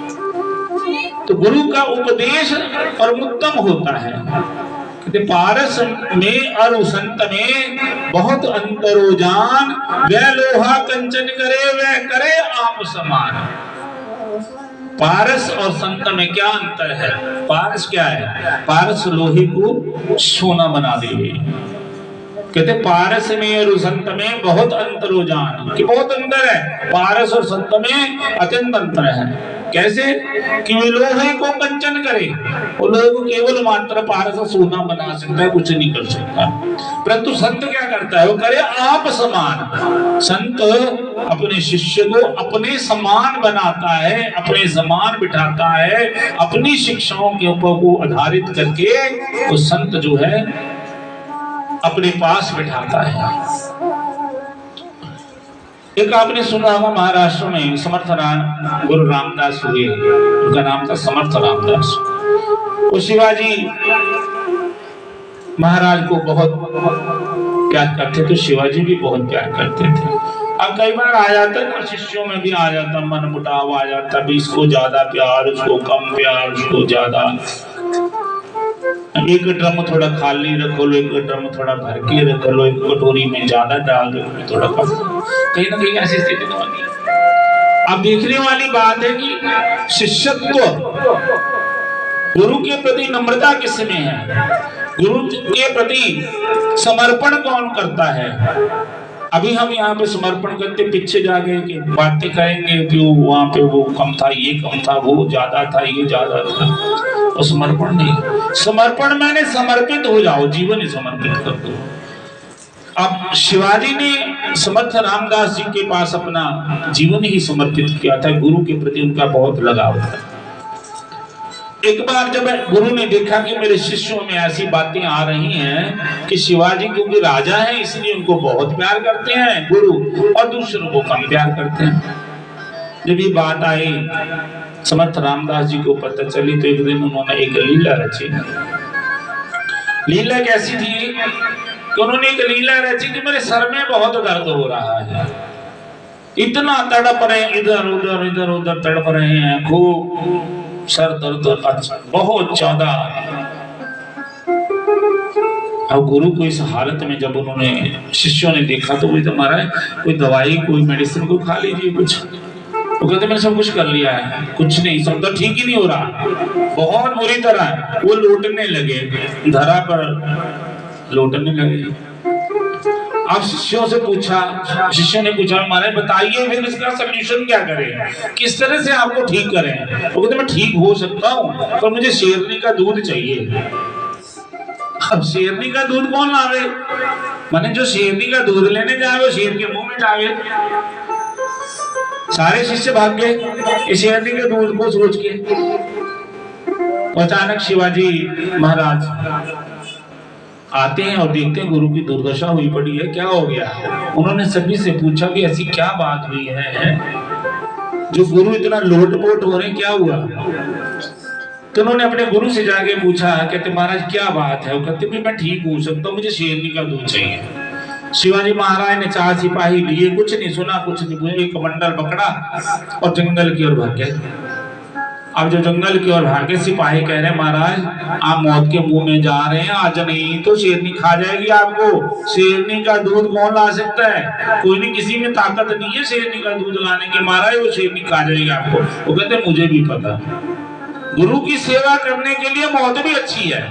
तो गुरु का उपदेश परम उत्तम होता है। कहते पारस में और संत में बहुत अंतरो जान, वह लोहा कंचन करे वह करे आप समान। पारस और संत में क्या अंतर है? पारस क्या है? पारस लोहे को सोना बना देवे। कहते पारस में और संत में बहुत अंतरो जान, कि बहुत अंतर है। पारस और संत में अत्यंत अंतर है। कैसे? कि वे लोहे को कंचन करे, वो लोग केवल मात्र पारस और सोना बना सकता है, कुछ नहीं कर सकता। परंतु संत क्या करता है? वो करे आप समान। संत अपने शिष्य को अपने समान बनाता है, अपने समान बिठाता है, अपनी शिक्षाओं के ऊपर को आधारित करके वो संत जो है अपने पास बिठाता है। एक आपने सुना होगा, महाराष्ट्र में समर्थ गुरु रामदास हुए, उनका नाम था समर्थ रामदास। वो शिवाजी महाराज को बहुत प्यार करते थे, शिवाजी भी बहुत प्यार करते थे। अब कई बार आ जाता है, शिष्यों में भी आ जाता, मन मुटाव आ जाता, भी इसको ज्यादा प्यार, उसको कम प्यार, उसको ज्यादा। एक ड्रम थोड़ा खाली रख लो, एक ड्रम थोड़ा भर के रख लो, एक कटोरी में ज्यादा डाल दो, थोड़ा कम। कहीं ना कहीं ऐसी स्थिति तो होती है। अब देखने वाली बात है कि शिष्यत्व, गुरु के प्रति नम्रता किसमें है? गुरु के प्रति समर्पण कौन करता है? अभी हम यहाँ पे समर्पण करते, पीछे जाके कि बातें करेंगे कि वहां पे वो कम था, ये कम था, वो ज्यादा था, ये ज्यादा था। और समर्पण नहीं। समर्पण मैंने समर्पित हो जाओ, जीवन ही समर्पित कर दो। अब शिवाजी ने समर्थ रामदास जी के पास अपना जीवन ही समर्पित किया था। गुरु के प्रति उनका बहुत लगाव था। एक बार जब गुरु ने देखा कि मेरे शिष्यों में ऐसी बातें आ रही हैं कि शिवाजी क्योंकि राजा हैं इसलिए उनको बहुत प्यार करते हैं गुरु, और दूसरों को कम प्यार करते हैं। जब ये बात आई समर्थ रामदास जी को पता चली, तो एक दिन उन्होंने एक लीला रची। लीला कैसी थी? तो उन्होंने एक लीला रची कि मेरे सर में बहुत दर्द हो रहा है, इतना तड़प रहे, इधर उधर इधर उधर तड़प रहे हैं, खूब सर दर्द, अच्छा बहुत ज्यादा। अब गुरु को इस हालत में जब उन्होंने शिष्यों ने देखा, तो वो महाराज कोई दवाई, कोई मेडिसिन को खा लीजिए कुछ। वो कहते मैंने सब कुछ कर लिया है, कुछ नहीं, सब तो ठीक ही नहीं हो रहा, बहुत बुरी तरह। वो लौटने लगे, धरा पर लौटने लगे। अब शिष्यों से पूछा, शिष्यों ने पूछा महाराज बताइए फिर इसका सलूशन क्या करें, किस तरह से आपको ठीक करें? वो कहते मैं ठीक हो सकता हूँ, पर मुझे शेरनी का दूध चाहिए। अब शेरनी का दूध कौन लावे? माने जो शेरनी का दूध लेने जाए वो शेर के मुंह में डाले। सारे शिष्य भाग गए शेरनी के दूध को सोच के। अचानक शिवाजी महाराज आते हैं और देखते हैं गुरु की दुर्दशा हुई पड़ी है, क्या हो गया? उन्होंने सभी से पूछा कि ऐसी क्या बात हुई है जो गुरु इतना लोटपोट हो रहे, क्या हुआ? तो उन्होंने अपने गुरु से जाके पूछा, कहते महाराज क्या बात है? वो कहते भी मैं ठीक हो सकता हूँ, मुझे शेरनी का दूध चाहिए। शिवाजी महाराज ने 4 सिपाही लिए, कुछ नहीं सुना, कुछ नहीं पूछा, एक कमंडल पकड़ा और जंगल की ओर भाग गए। अब जो जंगल की ओर भागे, सिपाही कह रहे महाराज आप मौत के मुंह में जा रहे हैं, आज नहीं तो शेरनी खा जाएगी आपको। शेरनी का दूध कौन ला सकता है? कोई नहीं, किसी में ताकत नहीं है शेरनी का दूध लाने की, महाराज वो शेरनी खा जाएगी आपको। वो कहते मुझे भी पता, गुरु की सेवा करने के लिए मौत भी अच्छी है,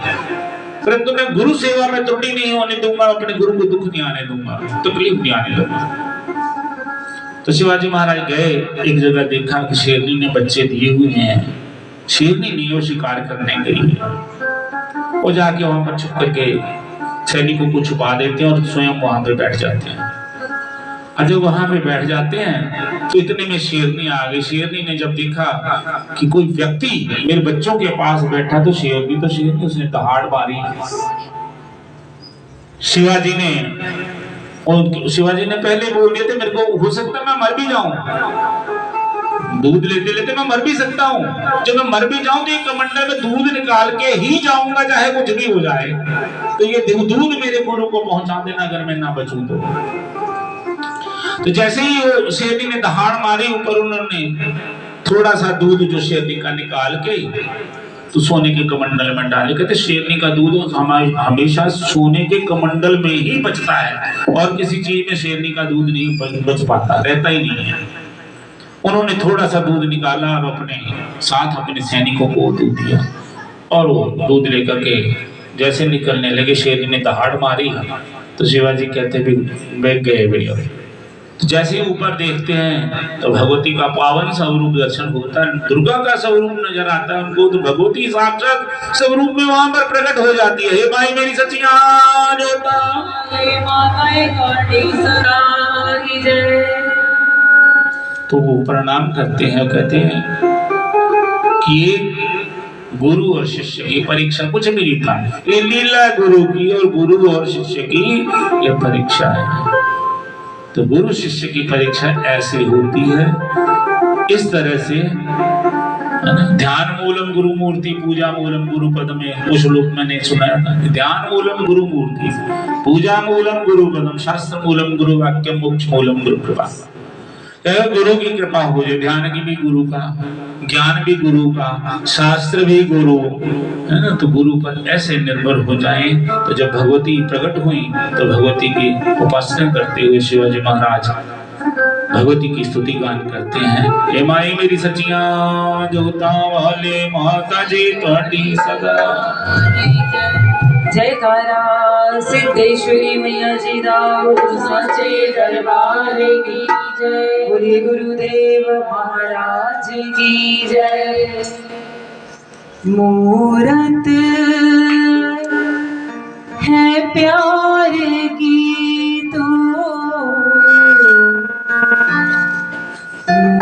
परंतु मैं गुरु सेवा में त्रुटि नहीं होने दूंगा, अपने गुरु को दुख नहीं आने दूंगा, तकलीफ नहीं आने दूंगा। तो शिवाजी महाराज गए, एक जगह देखा कि शेरनी ने बच्चे दिए हुए हैं। शेरनी नहीं, वो शिकार करने के लिए। वो जाके वहां पर छुप करके सैनिकों को छुपा देते हैं और स्वयं वहां पे बैठ जाते हैं। और जब वहां पे बैठ जाते हैं तो इतने में शेरनी आ गई। शेरनी ने जब देखा कि कोई व्यक्ति मेरे बच्चों के पास बैठा तो शेरनी उसने दहाड़ मारी। शिवाजी ने पहले बोल दिया थे मेरे को हो सकता है मैं मर भी जाऊं, दूध लेते लेते मैं मर भी सकता हूं। जब मैं मर भी जाऊं तो एक कमंडल में दूध निकाल के ही जाऊंगा, चाहे कुछ भी हो जाए। तो ये दूध मेरे गुरु को पहुंचा देना अगर मैं ना बचूं तो जैसे ही शेरनी ने दहाड़ मारी ऊपर, उन्होंने थोड़ा सा दूध जो शेरनी का निकाल के तो सोने के कमंडल में डाले। कहते शेरनी का दूध हमेशा सोने के कमंडल में ही बचता है और किसी चीज में शेरनी का दूध नहीं बच पाता, रहता ही नहीं है। उन्होंने थोड़ा सा दूध निकाला और अपने साथ अपने सैनिकों को दूध दिया और वो दूध लेकर के जैसे निकलने लगे, शेरनी ने दहाड़ मारी तो शिवाजी कहते भी बैठ गए भैया। तो जैसे ही ऊपर देखते हैं तो भगवती का पावन स्वरूप दर्शन होता है, दुर्गा का स्वरूप नजर आता है उनको। तो भगवती साक्षात स्वरूप में वहां पर प्रकट हो जाती है। हे माई मेरी सचिया जोता, हे माता काटी सदा की जय। तो वो प्रणाम करते हैं, कहते हैं कि ये गुरु और शिष्य की परीक्षा कुछ भी नहीं था, ये लीला गुरु की और गुरु और शिष्य की ये परीक्षा है। तो गुरु शिष्य की परीक्षा ऐसे होती है, इस तरह से ध्यान मूलम गुरु मूर्ति पूजा मूलम गुरु पद में कुछ लोग मैंने सुनाया था। ध्यान मूलम गुरु मूर्ति, पूजा मूलम गुरु पदम, शास्त्र मूलम गुरु वाक्य, मोक्ष मूलम गुरु कृपा। गुरु की कृपा हो जाए, ध्यान की भी गुरु का, ज्ञान भी गुरु का, शास्त्र भी गुरु है ना। तो गुरु पर ऐसे निर्भर हो जाए। तो जब भगवती प्रकट हुई तो भगवती की उपासना करते हुए शिवाजी महाराज भगवती की स्तुति गान करते हैं। हे माई मेरी सचिया जोता वाले माता जी तुम्हारी सदा जयकारा सिद्धेश्वरी मैया जी दाऊ सच्चे दरबार की जय। बोलिए गुरुदेव महाराज की जय। मूरत है प्यार की तो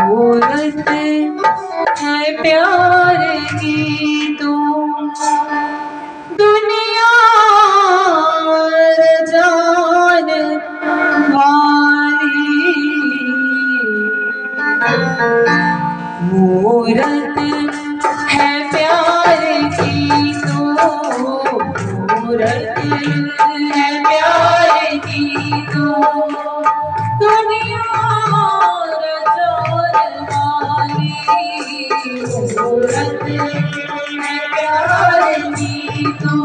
मूरत है प्यार की तो दुनिया जान वाली। मूरत है प्यार की तो मूरत है प्यार की तो दुनिया जान वाली। मूरत है प्यार की तो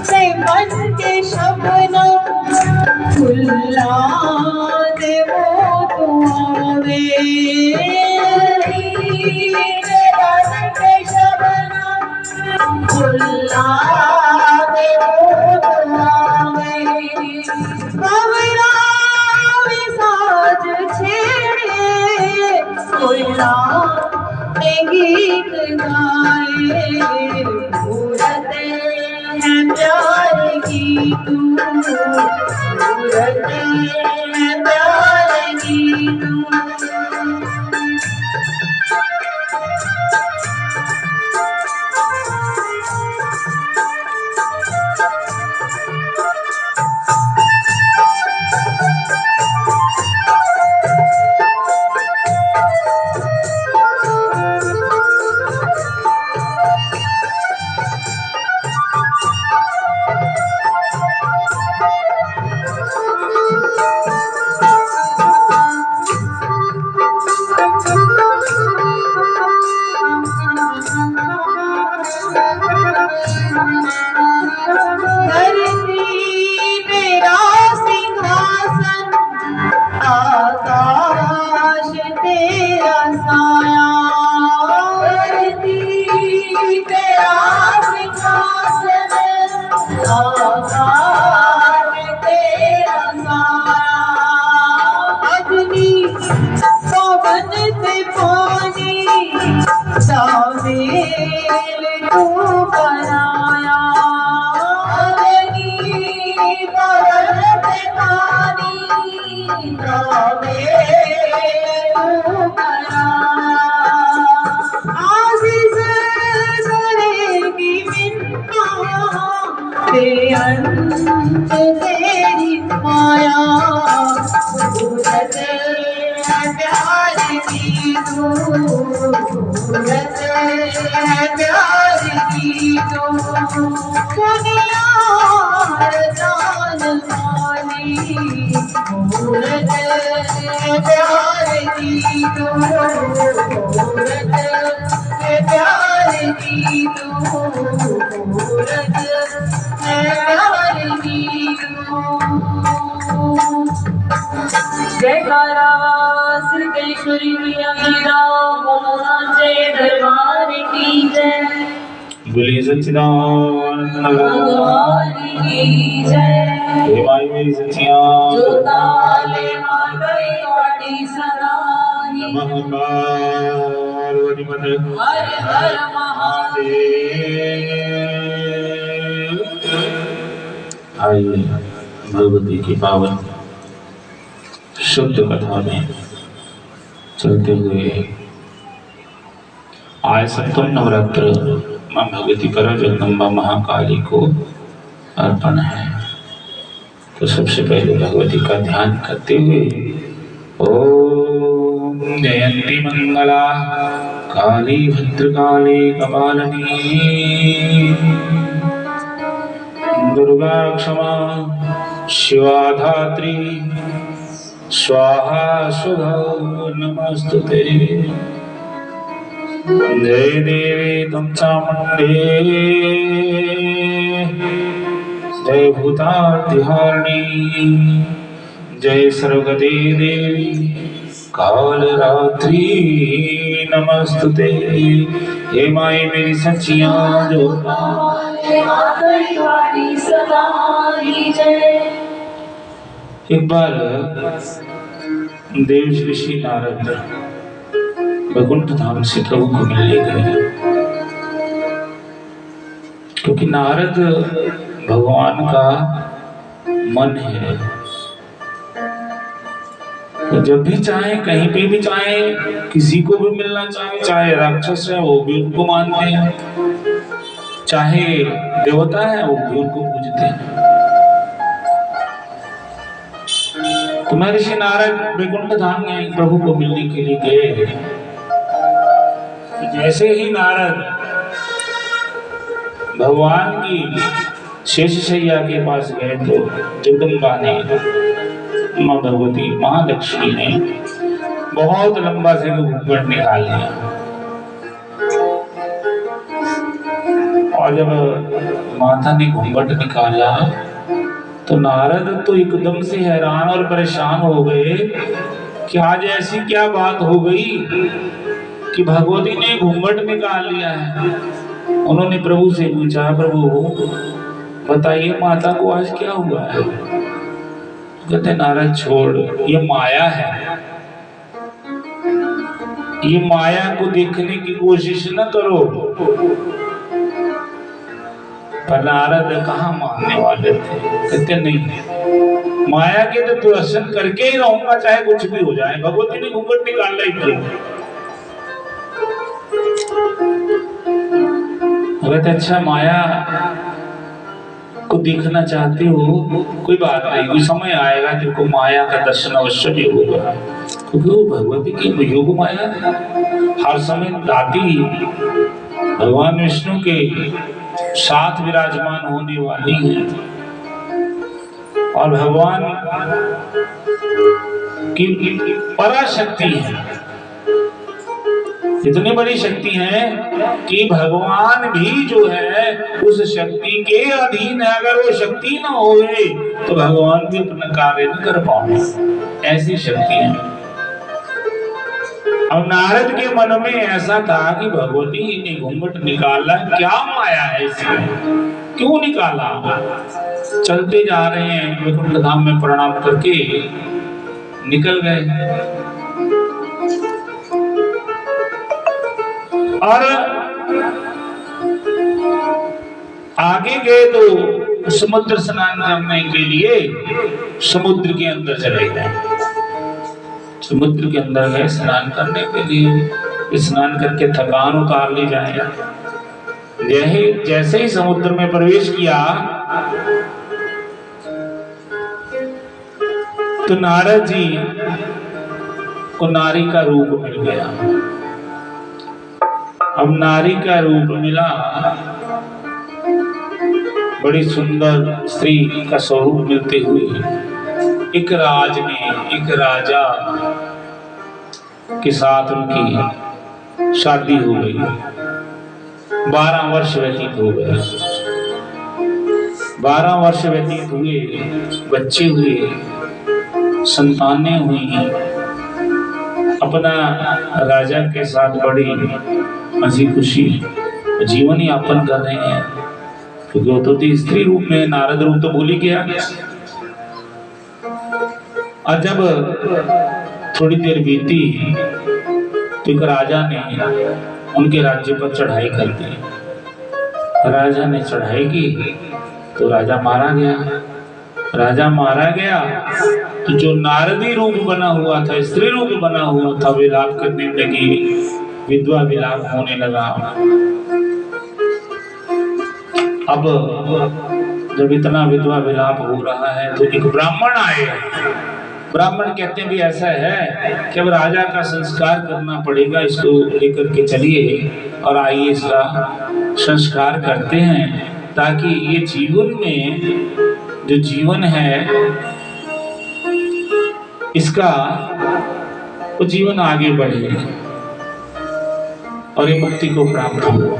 से मन के शबनम फुल्ला दे वो तो आवे से मन के शबनम फुल्ला दे वो तो आवे साज छेड़े कोयला में गीत गाए मूरत है प्यार की तू मूरत है प्यार की तू धरती तेरा सिंहासन आकाश तेरा साया धरती तेरा सिंहासन आकाश तेरा साया अग्नि पवन से पानी सामेल तू बनाया तेरी माया सूरत प्यार की तू सूरत प्यार की तू दुनिया जान वाली सूरत प्यार की तू सूरत प्यार की तू सूरत प्यार की तू जयकारा सिद्धेश्वरी मैया की जय दरबार की जय बोलिए सच्चिदानंद भगवान की जय हे माई मेरी सच्चियां जोताले मां गई वाड़ी सदाई नमः पार्वती पते हर हर महादेव आइए भगवती की पावन शुद्ध कथा में चलते हुए आज सप्तम नवरात्र मां भगवती पर जगदम्बा महाकाली को अर्पण है। तो सबसे पहले भगवती का ध्यान करते हुए ओम जयंती मंगला काली भद्रकाली कपालिनी दुर्गा क्षमा शिवा धात्री स्वाहा सुधा नमस्तुते जय देवी तम चामुंडे जय भूतातिहारिणी जय सर्वगते देवी कालरात्रि नमस्तुते हे माई मेरी सच्चियां जो एक बार देव ऋषि नारद वैकुंठ धाम से प्रभु को मिलने गए, क्योंकि नारद भगवान का मन है। तो जब भी चाहे कहीं पे भी चाहे किसी को भी मिलना चाहे राक्षस है वो भी उनको मानते हैं, चाहे देवता है वो भी उनको पूजते हैं। तो महर्षि नारद वैकुंठ धाम में प्रभु को मिलने के लिए गए। जैसे ही नारद भगवान की शेषशैया के पास गए तो जगदम्बा ने मां भगवती महालक्ष्मी ने बहुत लंबा से घूंघट निकाल लिया। और जब माता ने घूंघट निकाला तो नारद तो एकदम से हैरान और परेशान हो गए कि आज ऐसी क्या बात हो गई कि भगवती ने घूंघट निकाल लिया है। उन्होंने प्रभु से पूछा, प्रभु बताइए माता को आज क्या हुआ है। कहते नारद छोड़, ये माया है, ये माया को देखने की कोशिश न करो। पर नारद कहाँ मानने वाले थे, कहते नहीं, माया के तो दर्शन करके ही रहूंगा चाहे कुछ भी हो जाए। भगवती ने घूंघट निकाला ही क्यों। कहते अच्छा माया को देखना चाहते हो, कोई बात नहीं, कोई समय आएगा तेरे माया का दर्शन अवश्य भी होगा। क्योंकि वो भगवती की योग माया हर समय दाती भगवान विष्णु के साथ विराजमान होने वाली है और भगवान की पराशक्ति है। इतनी बड़ी शक्ति है कि भगवान भी जो है उस शक्ति के अधीन है। अगर वो शक्ति ना होए तो भगवान भी अपना कार्य नहीं कर पाए, ऐसी शक्ति है। अब नारद के मन में ऐसा था कि भगवती ने घूंघट निकाला, क्या माया है इसमें, क्यों निकाला। चलते जा रहे हैं, वैकुंठ धाम में प्रणाम करके निकल गए और आगे गए तो समुद्र स्नान करने के लिए समुद्र के अंदर चले गए। समुद्र के अंदर गए स्नान करने के लिए, स्नान करके थकान उतार ली जाए। जैसे ही समुद्र में प्रवेश किया तो नारद जी को नारी का रूप मिल गया। अब नारी का रूप मिला, बड़ी सुंदर स्त्री का स्वरूप मिलते हुए एक राजा के साथ उनकी शादी हो गई। 12 वर्ष व्यतीत हो गए। 12 वर्ष व्यतीत हुए, बच्चे हुए, संतानें हुई। अपना राजा के साथ बड़ी हंसी खुशी जीवन यापन कर रहे हैं। क्योंकि वो तो स्त्री रूप में, नारद रूप तो भूल ही गया। और जब थोड़ी देर बीती तो एक राजा ने उनके राज्य पर चढ़ाई कर दी। राजा ने चढ़ाई की तो राजा मारा गया। राजा मारा गया तो जो नारदी रूप बना हुआ था, स्त्री रूप बना हुआ था, विलाप करने लगी, विधवा विलाप होने लगा। अब जब इतना विधवा विलाप हो रहा है तो एक ब्राह्मण आए। ब्राह्मण कहते हैं भी ऐसा है कि अब राजा का संस्कार करना पड़ेगा, इसको लेकर के चलिए और आइए इसका संस्कार करते हैं, ताकि ये जीवन में जो जीवन है इसका वो जीवन आगे बढ़े और ये मुक्ति को प्राप्त हो।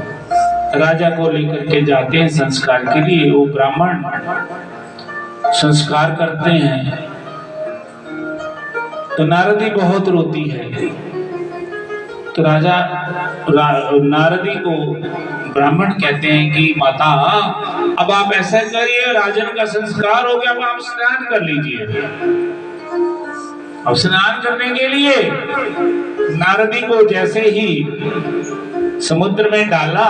राजा को लेकर के जाते हैं संस्कार के लिए। वो ब्राह्मण संस्कार करते हैं तो नारदी बहुत रोती है। तो राजा नारदी को ब्राह्मण कहते हैं कि माता अब आप ऐसा करिए, राजन का संस्कार हो गया, अब आप स्नान कर लीजिए। अब स्नान करने के लिए नारदी को जैसे ही समुद्र में डाला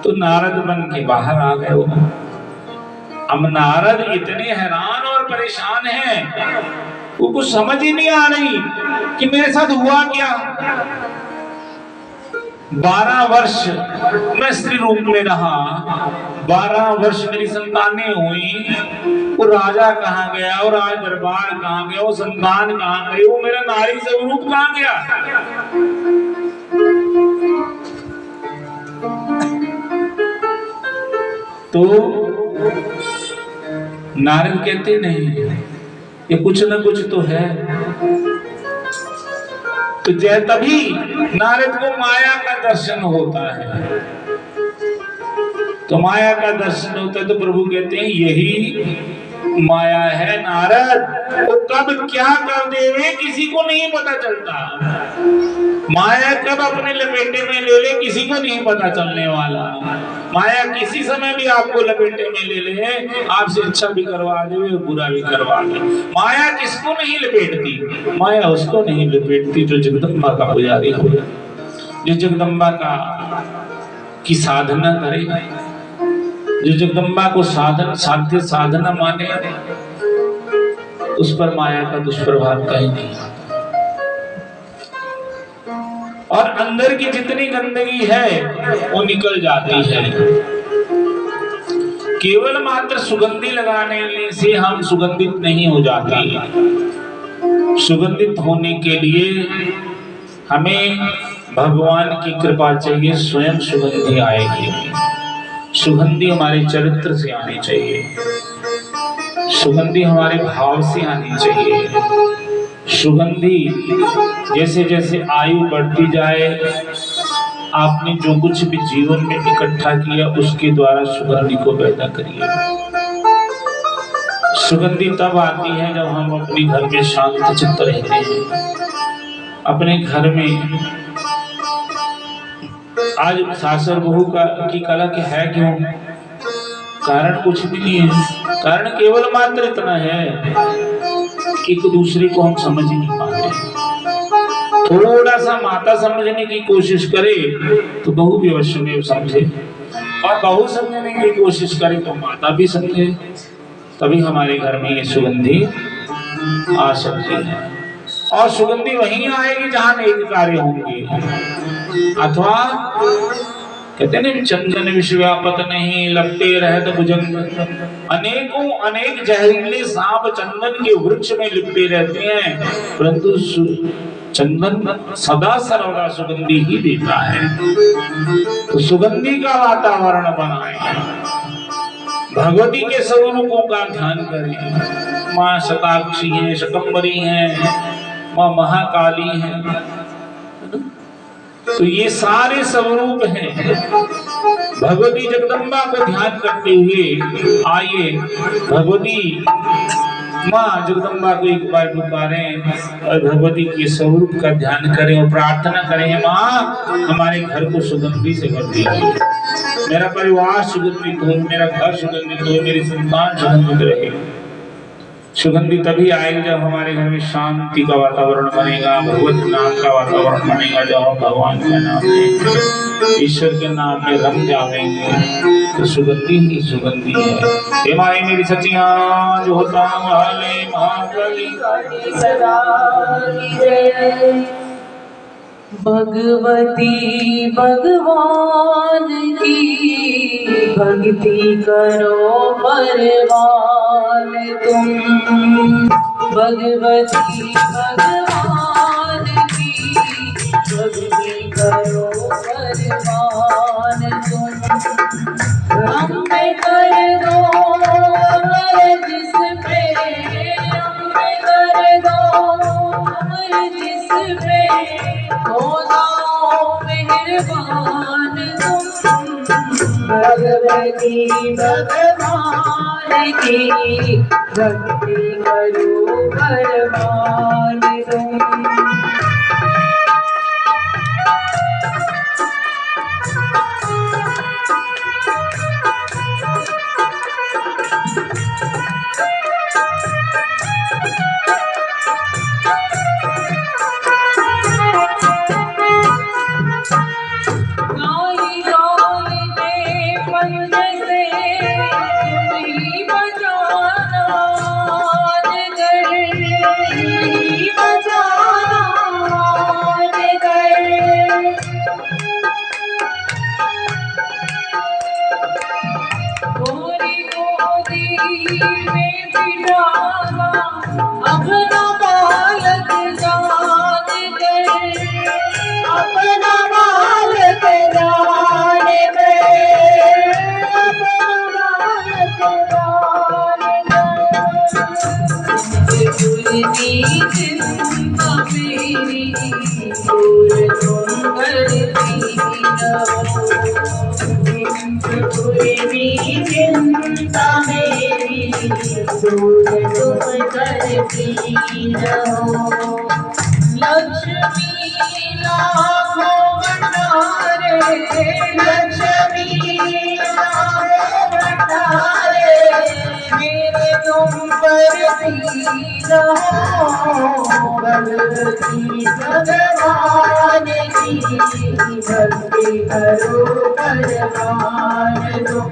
तो नारद बन के बाहर आ गए। अब नारद इतने हैरान और परेशान हैं, वो कुछ समझ ही नहीं आ रही कि मेरे साथ हुआ क्या। 12 वर्ष मैं स्त्री रूप में रहा, 12 वर्ष मेरी संतानें हुई, वो राजा कहाँ गया, और राज दरबार कहाँ गया, वो संतान कहाँ गई, वो मेरा नारी स्वरूप कहाँ गया। तो नारद कहते नहीं, ये कुछ न कुछ तो है। तो जय तभी नारद को माया का दर्शन होता है। तो माया का दर्शन होता है तो प्रभु कहते हैं यही माया है नारद। वो कब क्या कर देवे किसी को नहीं पता चलता। माया कब अपने लपेटे में ले ले किसी को नहीं पता चलने वाला। माया किसी समय भी आपको लपेटे में ले ले, आपसे अच्छा भी करवा दे और बुरा भी करवा दे। माया किसको नहीं लपेटती? माया उसको नहीं लपेटती जो जगदम्बा का पुजारी हो, जो जगदम्बा का की साधना करे, जो जगदम्बा को साधन साध्य साधना माने, उस पर माया का दुष्प्रभाव कहीं नहीं आता। और अंदर की जितनी गंदगी है वो निकल जाती है। केवल मात्र सुगंधी लगाने से हम सुगंधित नहीं हो जाते। सुगंधित होने के लिए हमें भगवान की कृपा चाहिए, स्वयं सुगंधी आएगी। सुगंधी हमारे चरित्र से आनी चाहिए, सुगंधी हमारे भाव से आनी चाहिए। सुगंधी जैसे जैसे आयु बढ़ती जाए, आपने जो कुछ भी जीवन में इकट्ठा किया उसके द्वारा सुगंधी को पैदा करिए। सुगंधी तब आती है जब हम अपने घर में शांत चित्त रहते हैं। अपने घर में आज सासर बहू की कला क्या है? क्यों? कारण कुछ भी नहीं है, कारण केवल मात्र इतना है कि एक दूसरे को हम समझ ही नहीं पाते। थोड़ा सा माता समझने की कोशिश करे तो बहू भी अवश्य में समझे, और बहू समझने की कोशिश करे तो माता भी समझे। तभी हमारे घर में ये सुगंधी आ सकती है। और सुगंधी वहीं आएगी जहां नेक कार्य होंगे। अथवा कहते हैं चंदन विश्व व्यापक नहीं, लगते रहे तो भुजंग। अनेकों अनेक जहरीले सांप चंदन के वृक्ष में लिपटे रहते हैं, परंतु चंदन सदा सर्वदा सुगंधी ही देता है। तो सुगंधी का वातावरण बनाए, भगवती के स्वरूपों का ध्यान करें। माँ शताक्षी है, शकंबरी है, माँ महाकाली है, तो ये सारे स्वरूप हैं। भगवती जगदम्बा को ध्यान करते हुए आइए भगवती माँ जगदम्बा को एक बार पुकारें और भगवती के स्वरूप का ध्यान करें और प्रार्थना करें, माँ हमारे घर को सुगंधी से भर दीजिए, मेरा परिवार सुगंधित हो, मेरा घर सुगंधित हो, मेरी संतान सुगंधित रहे। सुगंधी तभी आएगी जब हमारे घर में शांति का वातावरण बनेगा, भगवत नाम का वातावरण बनेगा। जब हम भगवान का नाम लेंगे, ईश्वर के नाम में रम जाएंगे, तो सुगंधी ही सुगंधी है। हे माई मेरी सचियां जो होता वाले महाकाली सदा भगवती भगवान की भक्ति करो परवान तुम। भगवती भगवान की भक्ति करो परवान तुम। हम पे कर दो अमर जिस पे, हम पे कर दो अमर जिस पे, हो जाओ मेहरबान तुम। भगवती भगवान की भक्ति करो परवान तुम। दूध तुम करती रहो। लक्ष्मी लाखों भंडारे, लक्ष्मी लाखों भंडारे, मेरे तुम पर रहो। भगवती भगवान की भक्ति करो परवान तुम।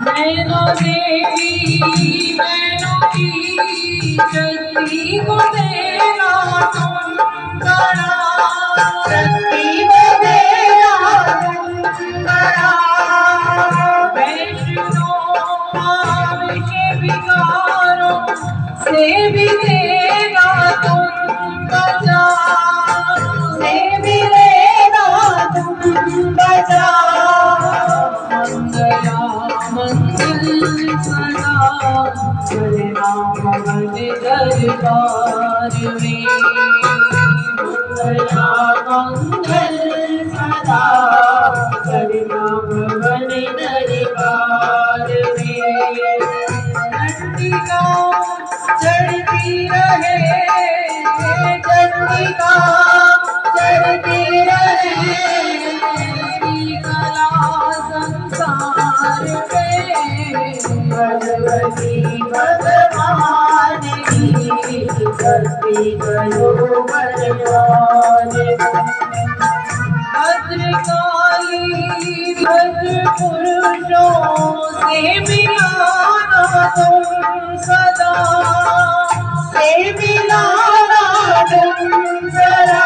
नैनो देवी नैनो की शक्ति को देना तुम बड़ा, शक्ति को देना तुम बड़ा। वैष्णो आविष्य विकारों से भी देना तुम बचा, से भी देना तुम बचा। मंगल सदा करना भगवान दरबार में, मंगला मंगल सदा करना भवन दरबार में। चंडिका चढ़ती रहे, चंडिका चढ़ती रहे, तेरी कला संसार पे। भगवती भगवान की भक्ति करो बलवान। भद्रकाली भद्र पुरुषों से मिलाना तुम सदा, से मिलाना तुम सदा।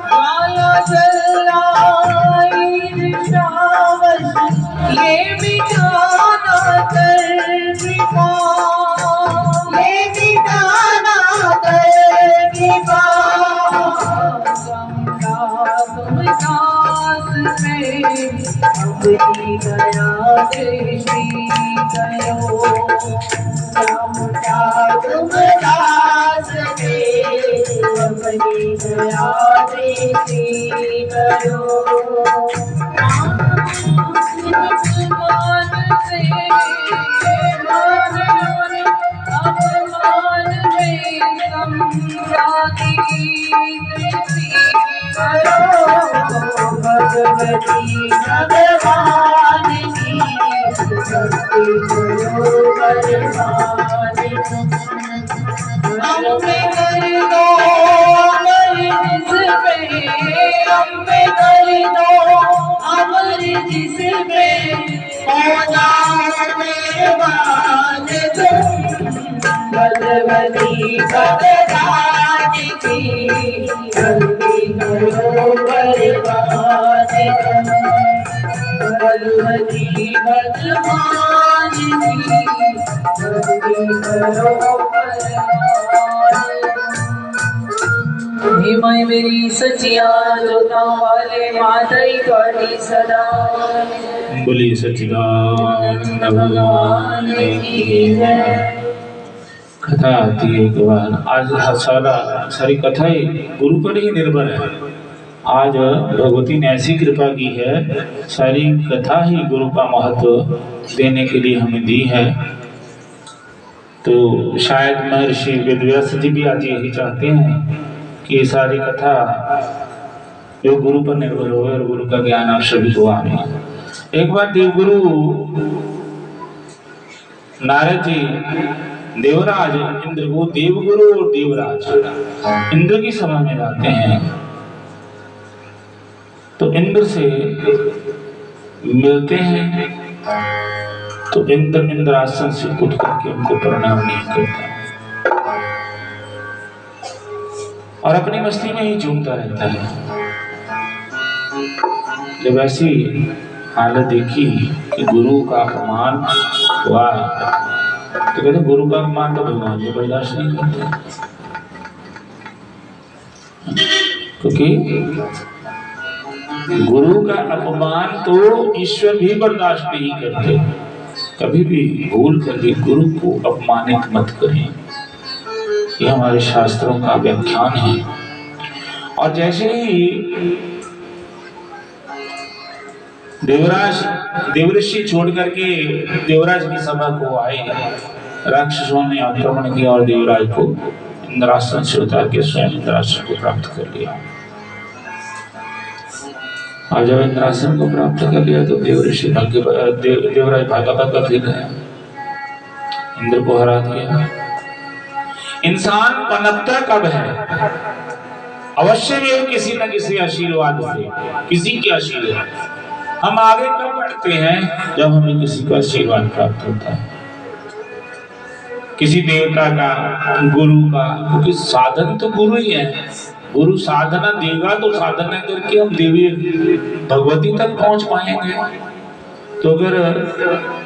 काला जलाई ईर्ष्यावश ये मिटाना कर कृपा, ये मिटाना कर कृपा। गंगा तुम दास पे अपनी दया दृष्टि करो। रामुटा तुम दास के अपनी दया दृष्टि करो। अपमान से अपमान में समझाती दृष्टि करो। भगवती भगवान की भक्ति करो बलवान तुम। अम्बे कर दो अमर जिस पे, अम्बे कर दो अमर जिस पे हो जाओ मेहमान तुम। भगवती भगवान की भक्ति करो बलवान तुम। भगवती भगवान की भक्ति करो बलवान। हे माय मेरी सचिया जोता वाले मातई ਤੁਹਾਡੀ सदा। बोलिए सच्चिदानंद भगवान की जय। कथा आती है के बाद आज सारी कथाएं गुरु पर ही निर्भर है। आज भगवती ने ऐसी कृपा की है, सारी कथा ही गुरु का महत्व देने के लिए हमें दी है। तो शायद महर्षि वेदव्यास जी भी आज यही चाहते हैं कि ये सारी कथा जो गुरु पर निर्भर हो और गुरु का ज्ञान आप सभी को आने। एक बार देवगुरु नारद जी देवराज इंद्र को, देवगुरु और देवराज इंद्र की सभा में जाते हैं। तो इंद्र से मिलते हैं तो इंद्रासन से उठ करके उनको प्रणाम नहीं करता और अपनी मस्ती में ही झूमता रहता है। जब ऐसी हालत देखी कि गुरु का अपमान हुआ तो कहते गुरु का अपमान तो भगवान जी बर्दाश्त नहीं करते, क्योंकि गुरु का अपमान तो ईश्वर भी बर्दाश्त नहीं करते। कभी भी भूल करके गुरु को अपमानित मत करें, यह हमारे शास्त्रों का व्याख्यान है। और जैसे ही देवऋषि छोड़ करके देवराज की सभा को आए, राक्षसों ने आक्रमण किया और देवराज को इंद्रासन से उतार के स्वयं इंद्रासन को प्राप्त कर लिया। और जब इंद्रासन को प्राप्त कर लिया तो देवराज भागा फिर गया, इंद्र को हरा दिया। इंसान पनपता कब है? अवश्य में किसी न किसी आशीर्वाद से, किसी के आशीर्वाद। हम आगे कब बढ़ते हैं? जब हमें किसी का आशीर्वाद प्राप्त होता है, किसी देवता का, गुरु का, क्योंकि साधन तो गुरु ही है। गुरु साधना देगा तो साधना करके हम देवी भगवती तक पहुंच पाएंगे। तो अगर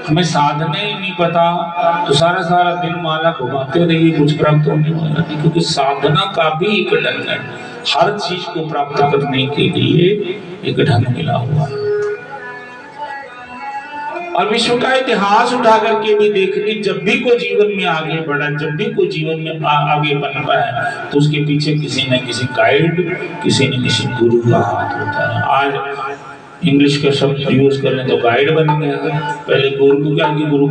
हमें साधना ही नहीं पता तो सारा दिन माला घुमाते रहिए, कुछ प्राप्त होने वाला नहीं, क्योंकि साधना का भी एक ढंग है। हर चीज को प्राप्त करने के लिए एक ढंग मिला हुआ है। और विश्व का इतिहास उठा करके भी देखिए, जब भी कोई जीवन में आगे बढ़ा, जब भी कोई जीवन में आगे बन रहा है तो उसके पीछे किसी न किसी गाइड, किसी न किसी गुरु का हाथ होता है। आज इंग्लिश का शब्द यूज कर लें तो गाइड बन गया। पहले गुरु को क्या कि गुरु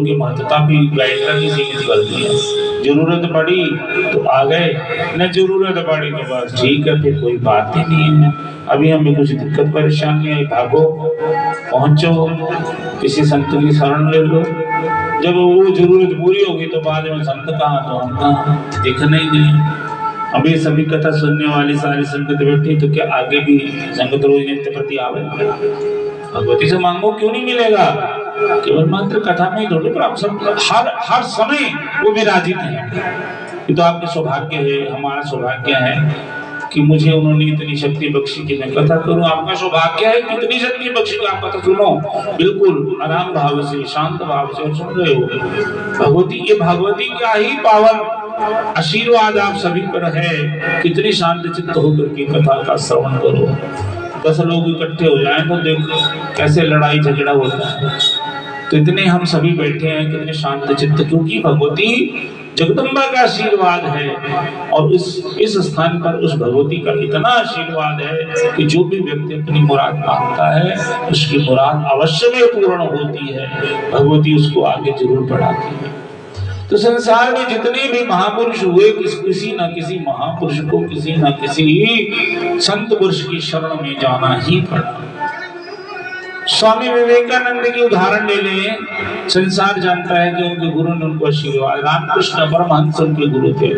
की महत्ता भी गाइड तक ही सीमित कर दिया। जरूरत पड़ी तो आ गए, न जरूरत पड़ी तो बस ठीक है, फिर कोई बात ही नहीं है। अभी हमें कुछ दिक्कत परेशानी आई, भागो पहुंचो किसी संत की शरण ले लो। जब वो जरूरत पूरी होगी तो बाद में संत कहाँ तो हम कहाँ, दिखना ही नहीं। अभी सभी कथा सुनने वाली सारी संगत बैठी तो क्या आगे भी संगत रोज नित्य प्रति आवे? भगवती से मांगो क्यों नहीं मिलेगा? केवल मात्र कथा में ही थोड़ी, पर आप सब हर समय वो विराजित है। ये तो आपके सौभाग्य है, हमारा सौभाग्य है कि मुझे उन्होंने इतनी शक्ति बख्शी कि मैं कथा करूं। आपका सौभाग्य है कि इतनी शक्ति बख्शी कि आप कथा सुनो बिल्कुल आराम भाव से, शांत भाव से, और सुन रहे हो भगवती। ये भगवती का ही पावन आशीर्वाद आप सभी पर है। कितनी शांत चित्त होकर के कथा का श्रवण करो। 10 लोग इकट्ठे हो जाएं तो देखो कैसे लड़ाई झगड़ा होता है। तो इतने हम सभी बैठे हैं, कितने शांत चित्त, क्योंकि भगवती जगदम्बा का आशीर्वाद है। और इस स्थान पर उस भगवती का इतना आशीर्वाद है कि जो भी व्यक्ति अपनी मुराद मांगता है उसकी मुराद अवश्य में पूर्ण होती है। भगवती उसको आगे जरूर बढ़ाती है। तो संसार में जितने भी महापुरुष हुए, किसी न किसी महापुरुष को, किसी न किसी संत पुरुष की शरण में जाना ही पड़ा। स्वामी विवेकानंद की उदाहरण ले लें। संसार जानता है कि उनके गुरु ने उनको आशीर्वाद, रामकृष्ण परमहंस उनके गुरु थे,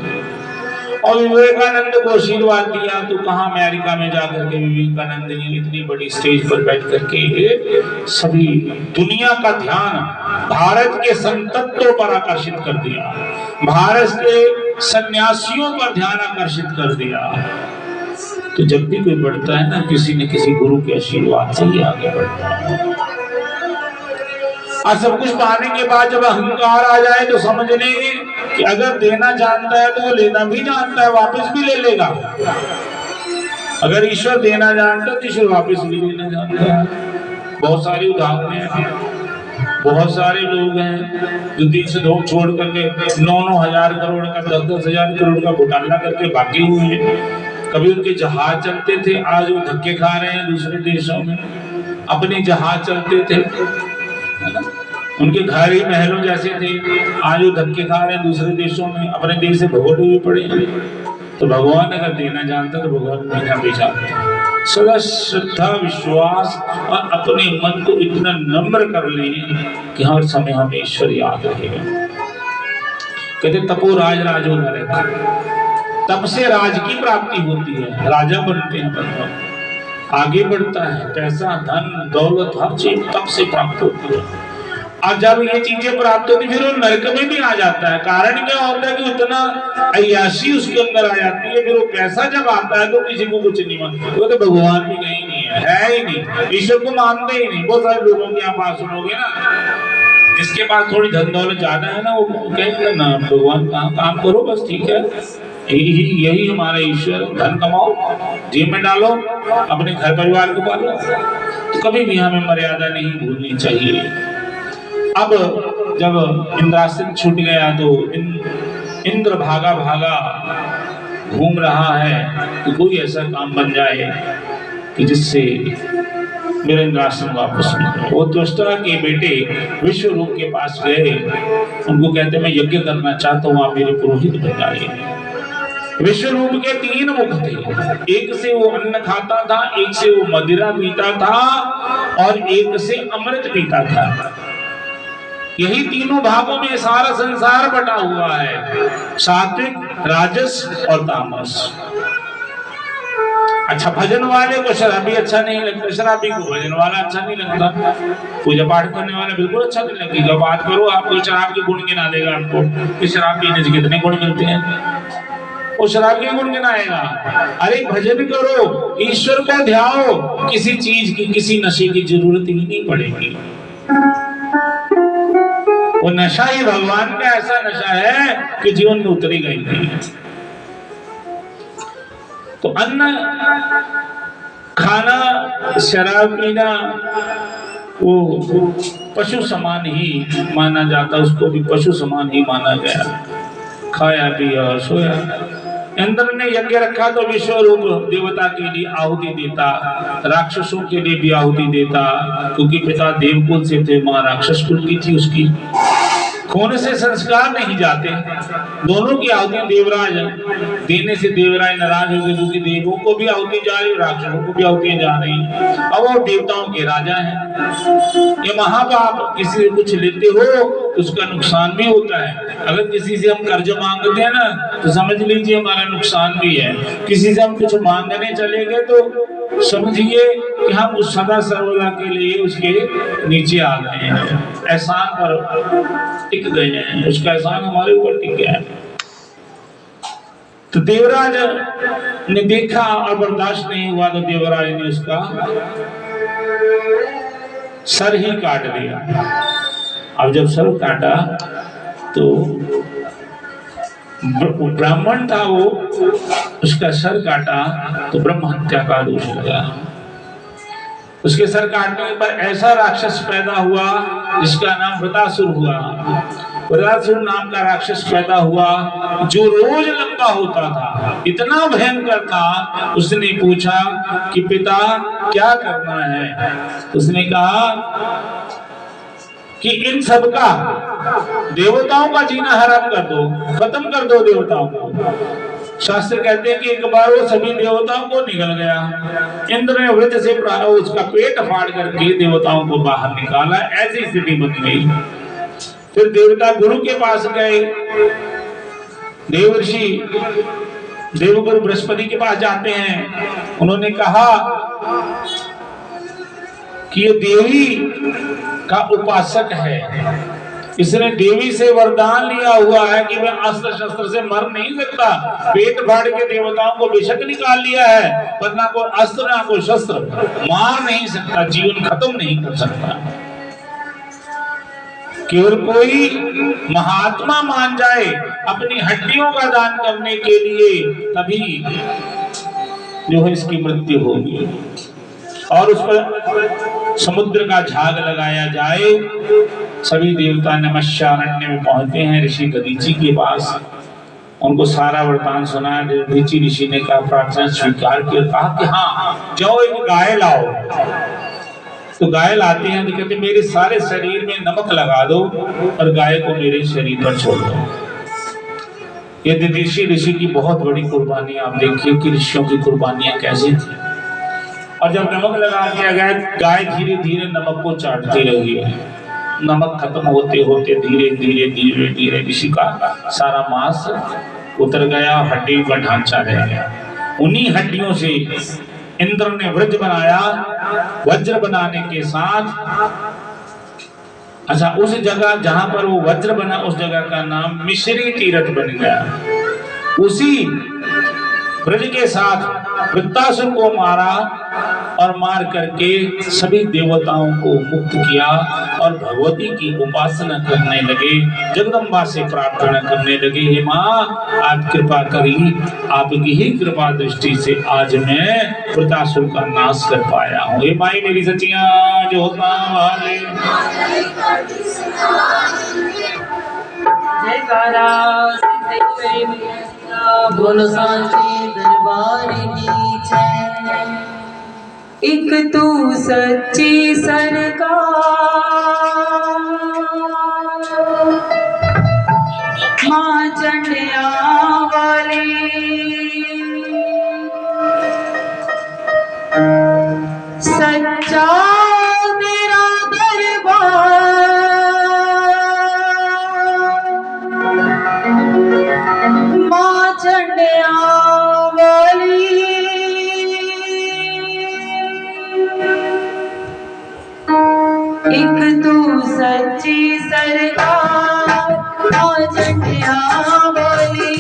और विवेकानंद को आशीर्वाद दिया। तो कहाँ अमेरिका में जाकर के विवेकानंद ने इतनी बड़ी स्टेज पर बैठ करके सभी दुनिया का ध्यान भारत के संतत्वों पर आकर्षित कर दिया, भारत के सन्यासियों पर ध्यान आकर्षित कर दिया। तो जब भी कोई बढ़ता है ना, किसी न किसी गुरु के आशीर्वाद से ही आगे बढ़ता है। और सब कुछ पाने के बाद जब अहंकार आ जाए तो समझ लें कि अगर देना जानता है तो वो लेना भी जानता है, वापस भी ले लेगा। अगर ईश्वर देना जानता है तो ईश्वर वापस भी लेना जानता है। बहुत सारी उदाहरणें हैं। बहुत सारे लोग हैं जो दिल से धोख छोड़ करके 9-9 हजार करोड़ का, 10-10 हजार करोड़ का घोटाला करके भागे हुए हैं। कभी उनके जहाज चलते थे, आज वो धक्के खा रहे हैं दूसरे देशों में। अपने जहाज चलते थे, उनके घर ही महलों जैसे थे, आज वो धक्के खा रहे हैं दूसरे देशों में, अपने देश से भगोटे हुए पड़े हैं। तो भगवान अगर देना जानता तो भगवान देना भी जानता। सदा श्रद्धा, विश्वास और अपने मन को इतना नम्र कर ले कि हर समय हमें ईश्वर याद रहेगा। कहते तपो राज राजो नरक, तप से राज की प्राप्ति होती है, राजा बनते हैं, बंधु आगे बढ़ता है। पैसा, धन, दौलत, हर चीज तप से प्राप्त होती है। और जब ये चीजें प्राप्त होती फिर वो नरक में भी आ जाता है। कारण क्या होता है कि उतना अय्याशी उसके अंदर आ जाती है। फिर वो पैसा जब आता है तो किसी को कुछ नहीं मानता, वो तो भगवान भी नहीं है। है ही नहीं, ईश्वर को मानते ही नहीं। बहुत सारे लोगों के यहाँ पास सुनोगे ना, जिसके पास थोड़ी धन दौलत ज्यादा है ना, वो कहेंगे ना भगवान काम करो बस, ठीक है, यही हमारा ईश्वर, धन कमाओ, जेब में डालो, अपने घर परिवार को पालो। तो कभी भी हमें मर्यादा नहीं भूलनी चाहिए। अब जब इंद्रासन छूट गया तो इंद्र भागा भागा घूम रहा है कि कोई ऐसा काम बन जाए कि जिससे मेरा इंद्रासन वापस मिले। वो त्वष्टा के बेटे विश्वरूप के पास गए, उनको कहते मैं यज्ञ करना चाहता हूँ, आप मेरे पुरोहित बन जाइए। विश्वरूप के 3 मुख थे, एक से वो अन्न खाता था, एक से वो मदिरा पीता था और एक से अमृत पीता था। यही तीनों भागों में सारा संसार बटा हुआ है, सात्विक, राजस और तामस। अच्छा, भजन वाले को शराबी अच्छा नहीं लगता, शराबी को भजन वाला अच्छा नहीं लगता, पूजा पाठ करने वाला बिल्कुल अच्छा नहीं लगेगा। बात करो, आपको शराब के गुण गिना देगा आपको कि शराब पीने से कितने गुण मिलते हैं, वो शराब के गुण गिनाएगा। अरे भजन करो, ईश्वर को ध्याओ, किसी चीज की, किसी नशे की जरूरत ही नहीं पड़ेगी। वो नशा ही भगवान का ऐसा नशा है कि जीवन में उतरेगा ही नहीं। तो अन्न खाना, शराब पीना वो पशु समान ही माना जाता, उसको भी पशु समान ही माना गया। खाया पिया और सोया। इंद्र ने यज्ञ रखा तो विश्वरूप देवता के लिए आहुति देता, राक्षसों के लिए भी आहुति देता, क्योंकि पिता देवकुल से थे, मां राक्षस कुल की थी उसकी। खून से संस्कार नहीं जाते, दोनों की आहुतियां देवराज देने से देवराज नाराज हो गए, क्योंकि देवों को भी आहुति जा रही, राक्षसों को भी आहुतियां जा रही। अब वो देवताओं के राजा हैं। ये महापाप, किसी से कुछ लेते हो तो उसका नुकसान भी होता है। अगर किसी से हम कर्ज मांगते हैं ना, तो समझ लीजिए हमारा नुकसान भी है। किसी से हम कुछ मांगने चले गए तो समझिए कि हम उस सदा सर्वदा के लिए उसके नीचे आ गए हैं, एहसान पर टिक गए हैं, उसका एहसान हमारे ऊपर टिक गया है। तो देवराज ने देखा और बर्दाश्त नहीं हुआ, तो देवराज ने उसका सर ही काट दिया। अब जब सर काटा तो ब्राह्मण था वो, उसका सर काटा तो ब्रह्म हत्या का दोष लगा। उसके सर काटने पर ऐसा राक्षस पैदा हुआ जिसका नाम वृतासुर हुआ। वृतासुर नाम का राक्षस पैदा हुआ जो रोज लंबा होता था, इतना भयंकर था। उसने पूछा कि पिता क्या करना है? उसने कहा कि इन सब का, देवताओं का जीना हराम कर दो, खत्म कर दो देवताओं को। शास्त्र कहते हैं कि एक बार वो सभी देवताओं को निकल गया। इंद्र ने वृत्त से उसका पेट फाड़ करके देवताओं को बाहर निकाला, ऐसी स्थिति बन गई। फिर देवता गुरु के पास गए, देवर्षि देवगुरु बृहस्पति के पास जाते हैं। उन्होंने कहा कि ये देवी का उपासक है, इसने देवी से वरदान लिया हुआ है कि मैं अस्त्र शस्त्र से मर नहीं सकता। पेट फाड़ के देवताओं को बेशक निकाल लिया है, पर ना कोई अस्त्र ना कोई शस्त्र मार नहीं सकता, जीवन खत्म नहीं कर सकता। केवल कोई महात्मा मान जाए अपनी हड्डियों का दान करने के लिए, तभी जो है इसकी मृत्यु होगी। और उस पर समुद्र का झाग लगाया जाए। सभी देवता नमस्कारण्य में पहुंचते हैं ऋषि दधीचि के पास। उनको सारा वरदान सुनाया। दधीचि ऋषि ने कहा, प्रार्थना स्वीकार किया, कहा कि हाँ जाओ एक गाय लाओ। तो गाय लाते हैं तो कहते मेरे सारे शरीर में नमक लगा दो और गाय को मेरे शरीर पर छोड़ दो। ये दधीचि ऋषि की बहुत बड़ी कुर्बानी। आप देखिए कि ऋषियों की कुर्बानियां कैसी थी। और जब नमक लगा दिया गया, गाय धीरे धीरे नमक को चाटती रही है। नमक खत्म होते होते धीरे धीरे धीरे धीरे ऋषि का सारा मांस उतर गया, हड्डी का ढांचा रह गया। उन्हीं हड्डियों से इंद्र ने वज्र बनाया। वज्र बनाने के साथ, अच्छा, उस जगह जहां पर वो वज्र बना, उस जगह का नाम मिश्री तीर्थ बन गया। उसी ब्रज के साथ वृत्तासुर को मारा और मार करके सभी देवताओं को मुक्त किया और भगवती की उपासना करने लगे। जगदम्बा से प्रार्थना करने लगे, हे माँ आप कृपा करी, आपकी ही कृपा दृष्टि से आज मैं वृत्तासुर का नाश कर पाया हूँ। हे माई मेरी सचिया जो होता वाले बोलो सांचे दरबार की जय। एक तू सच्ची सरकार माँ चंडिया वाली, सच्चा तेरा दरबार माँ चंडिया वाली। एक तू सच्ची सरकार माँ चंडिया वाली,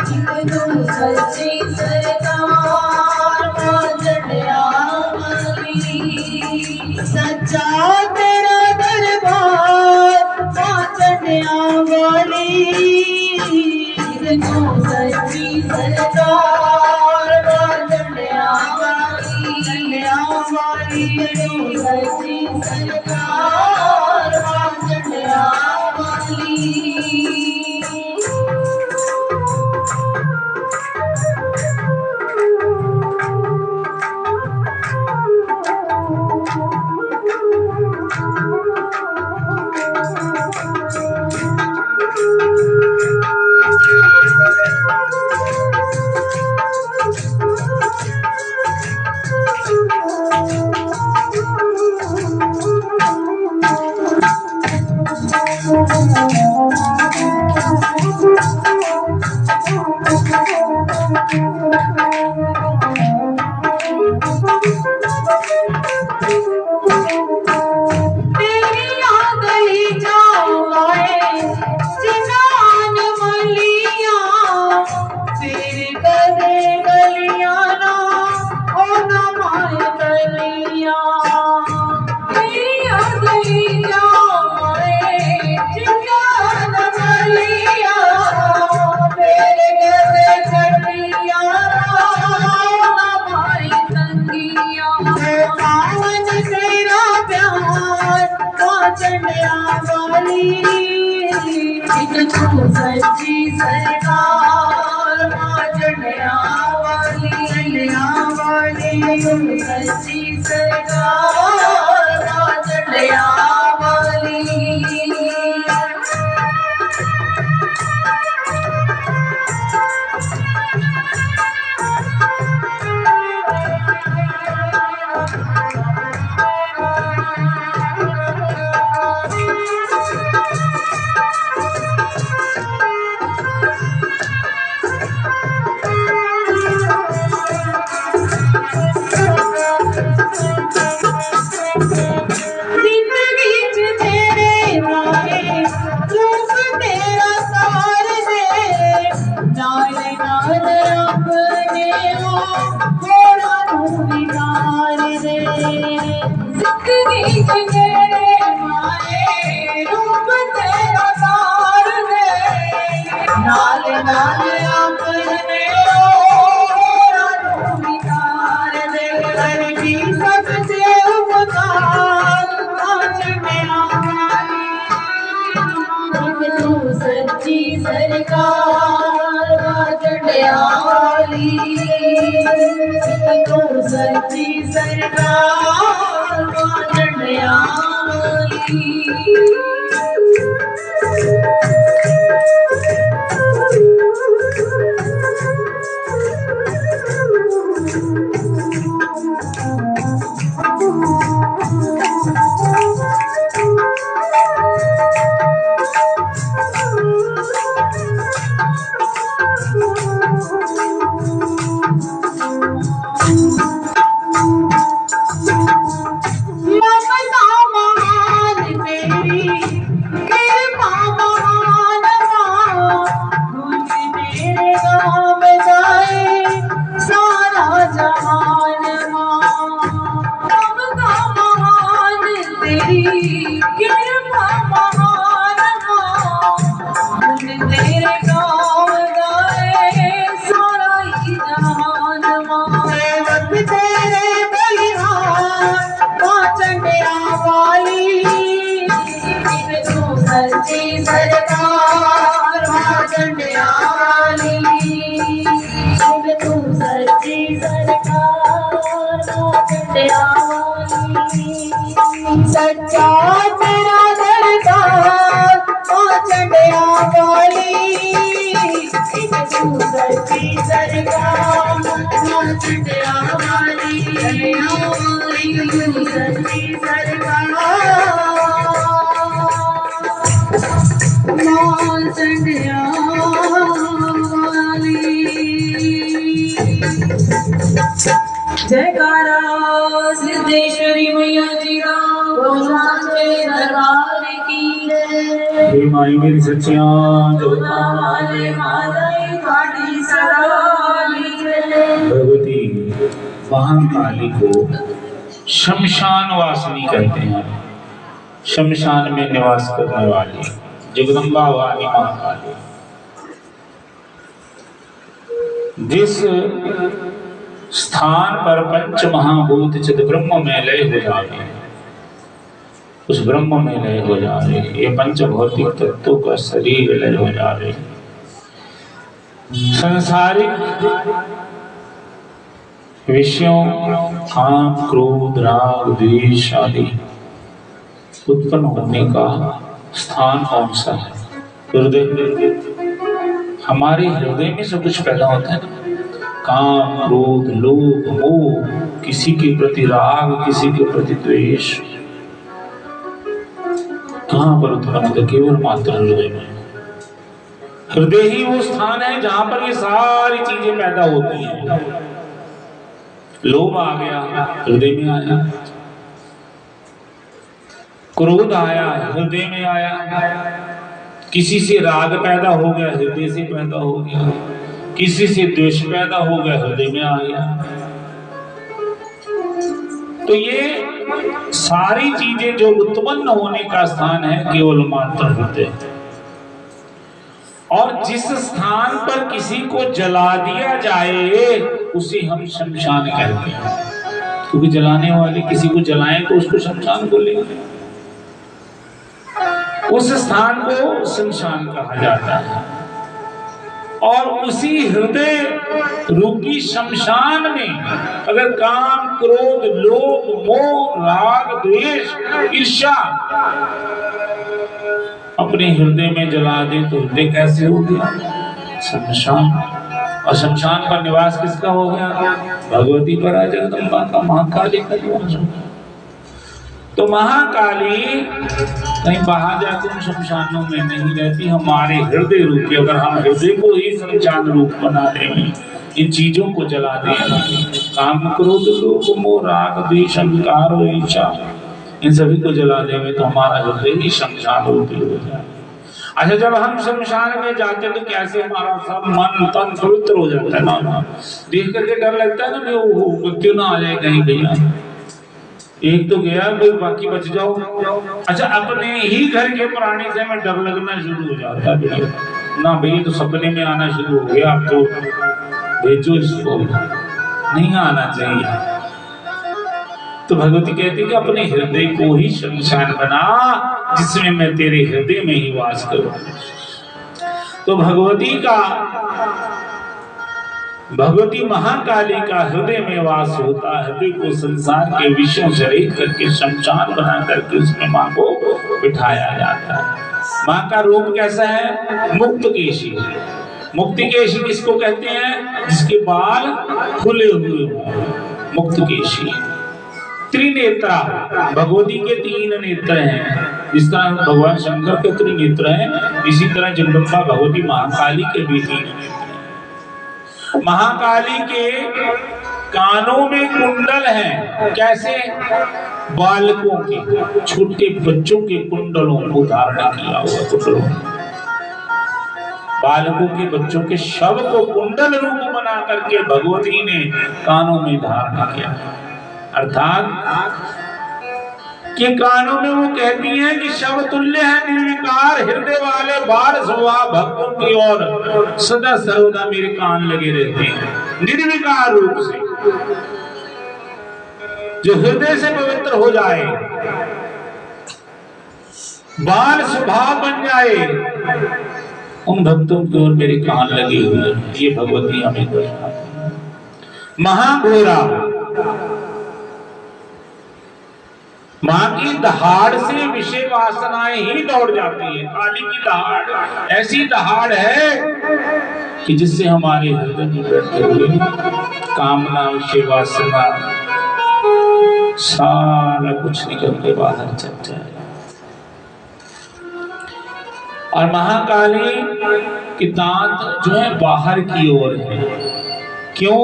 एक तू सच्ची सरकार माँ चंडिया वाली, सच्चा तेरा दरबार माँ चंडिया वाली। एक तू सच्ची सरकार माँ चंडिया वाली, चंडिया वाली तू सच्ची सरकार माँ चंडिया वाली। सच्ची सरकार माँ चंडिया वाली, चंडिया वाली सच्ची सरकार माँ चंडिया वाली। सच्ची सरकार माँ चंडिया वाली, तो सच्ची सरकार माँ चंडिया वाली। ममता महान तेरी कृपा महान सच्चा तेरा दरबार मां चंडिया वाली, सच्ची सरकार मां चंडिया वाली, सच्ची सरकार मां चंडिया वाली। जयकारा सिद्धेश्वरी मैया जी का, दरबार की जय। हे माई मेरी सच्चियां जोता भगवती महाकाली को शमशान वासिनी कहते हैं। शमशान में निवास करने वाली जगदम्बा वाली महाकाली, जिस स्थान पर पंच महाभूत चिद ब्रह्म में लय हो जाए, उस ब्रह्म में लय हो जाए, ये पंच भौतिक तत्वों का शरीर लय हो जाए, संसारिक विषयों काम क्रोध राग द्वेष आदि उत्पन्न होने का स्थान कौन सा है? हृदय। हमारे हृदय में सब कुछ पैदा होता है, काम क्रोध लोभ मोह, किसी के प्रति राग किसी के प्रति द्वेष, कहां पर उत्पन्न होता? केवल मात्र हृदय में। हृदय ही वो स्थान है जहां पर ये सारी चीजें पैदा होती हैं। लोभ आ गया हृदय में आया, क्रोध आया हृदय में आया, किसी से राग पैदा हो गया हृदय से पैदा हो गया, किसी से द्वेष पैदा हो गया हृदय में आ गया। तो ये सारी चीजें जो उत्पन्न होने का स्थान है केवल मात्र हृदय। और जिस स्थान पर किसी को जला दिया जाए उसे हम शमशान कहते हैं, क्योंकि जलाने वाले किसी को जलाएं तो उसको शमशान बोलेंगे। उस स्थान को शमशान कहा जाता है। और उसी हृदय रूपी शमशान में अगर काम क्रोध लोभ मोह राग द्वेष ईर्ष्या अपने हृदय में जला दे तो हृदय कैसे हो गया? शमशान। और शमशान पर निवास किसका हो गया? भगवती पर जगदम्बा का, महाकाली का निवास। तो महाकाली कहीं बाहर जाकर उन शमशानों में नहीं रहती, हमारे हृदय रूपी। अगर हम हृदय को ही शमशान रूप बना दें, इन चीजों को जला दें, काम क्रोध लोभ मोह राग द्वेष अहंकार और ईर्ष्या, इन सभी को जला देंगे तो हमारा हृदय ही शमशान रूपी हो जाए। अच्छा, जब हम शमशान में जाते तो कैसे हमारा सब मन तन पवित्र हो जाता है ना। देख करके डर लगता है ना, वो क्यों ना आ जाए कहीं भैया, एक तो गया भाई बाकी बच जाओ। अच्छा, अपने ही घर के प्राणी से हमें डर लगना शुरू हो जाता है ना भाई, तो सपने में आना शुरू हो गया, अब तो भेजो इसको, नहीं आना चाहिए। तो भगवती कहती है कि अपने हृदय को ही शमशान बना जिसमें मैं तेरे हृदय में ही वास करूं। तो भगवती महाकाली का हृदय में वास होता है। हृदय को संसार के विषयों से रहित करके शमशान बना करके उसमें माँ को बिठाया जाता है। माँ का रूप कैसा है? मुक्त केशी। मुक्त केशी किसको कहते हैं? जिसके बाल खुले हुए हों, मुक्त केशी। त्रिनेत्रा, भगवती के 3 नेत्र हैं। जिस तरह भगवान शंकर के त्रिनेत्र हैं, इसी तरह जगदम्बा भगवती महाकाली के भी 3 नेत्र। महाकाली के कानों में कुंडल हैं। कैसे? बालकों के, छोटे बच्चों के कुंडलों को धारण किया हुआ कुंडलों, बालकों के बच्चों के शव को कुंडल रूप बना करके भगवती ने कानों में धारण किया। अर्थात कि कानों में वो कहती हैं कि शव तुल्य है निर्विकार हृदय वाले बाल स्वभाव भक्तों की ओर सदा सर्वदा मेरे कान लगे रहते हैं। निर्विकार रूप से जो हृदय से पवित्र हो जाए, बाल स्वभाव बन जाए, उन भक्तों की ओर मेरे कान लगे हुए हैं। ये भगवती हमें दर्शाती है। महाघोरा, माँ की दहाड़ से विषय वासनाएं ही दौड़ जाती है। काली की दहाड़ ऐसी दहाड़ है कि जिससे हमारे हृदय में बैठे हुए कामना, विषय वासना सारा कुछ निकल के बाहर चल जाए। और महाकाली के दांत जो है बाहर की ओर है। क्यों?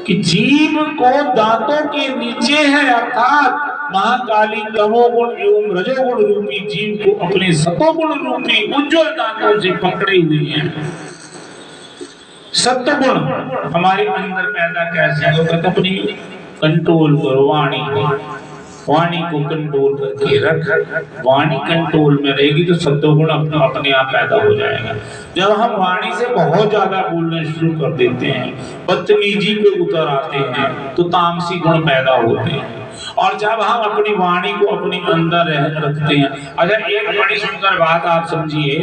कि जीव को दांतों के नीचे है, अर्थात महाकाली तमोगुण एवं रजोगुण रूपी जीव को अपने सतोगुण रूपी उज्ज्वल दांतों से पकड़े हुए हैं। सत्वगुण हमारे अंदर पैदा कैसे होगा? अपनी कंट्रोल करो, वाणी को कंट्रोल करके रख। वाणी कंट्रोल में रहेगी तो सत्वगुण अपने आप पैदा हो जाएगा। जब हम वाणी से बहुत ज्यादा बोलना शुरू कर देते हैं, बदतमीजी पे उतर आते हैं, तो तामसी गुण पैदा होते हैं। और जब हम अपनी वाणी को अपने अंदर रखते हैं, अच्छा एक बड़ी सुंदर बात आप समझिए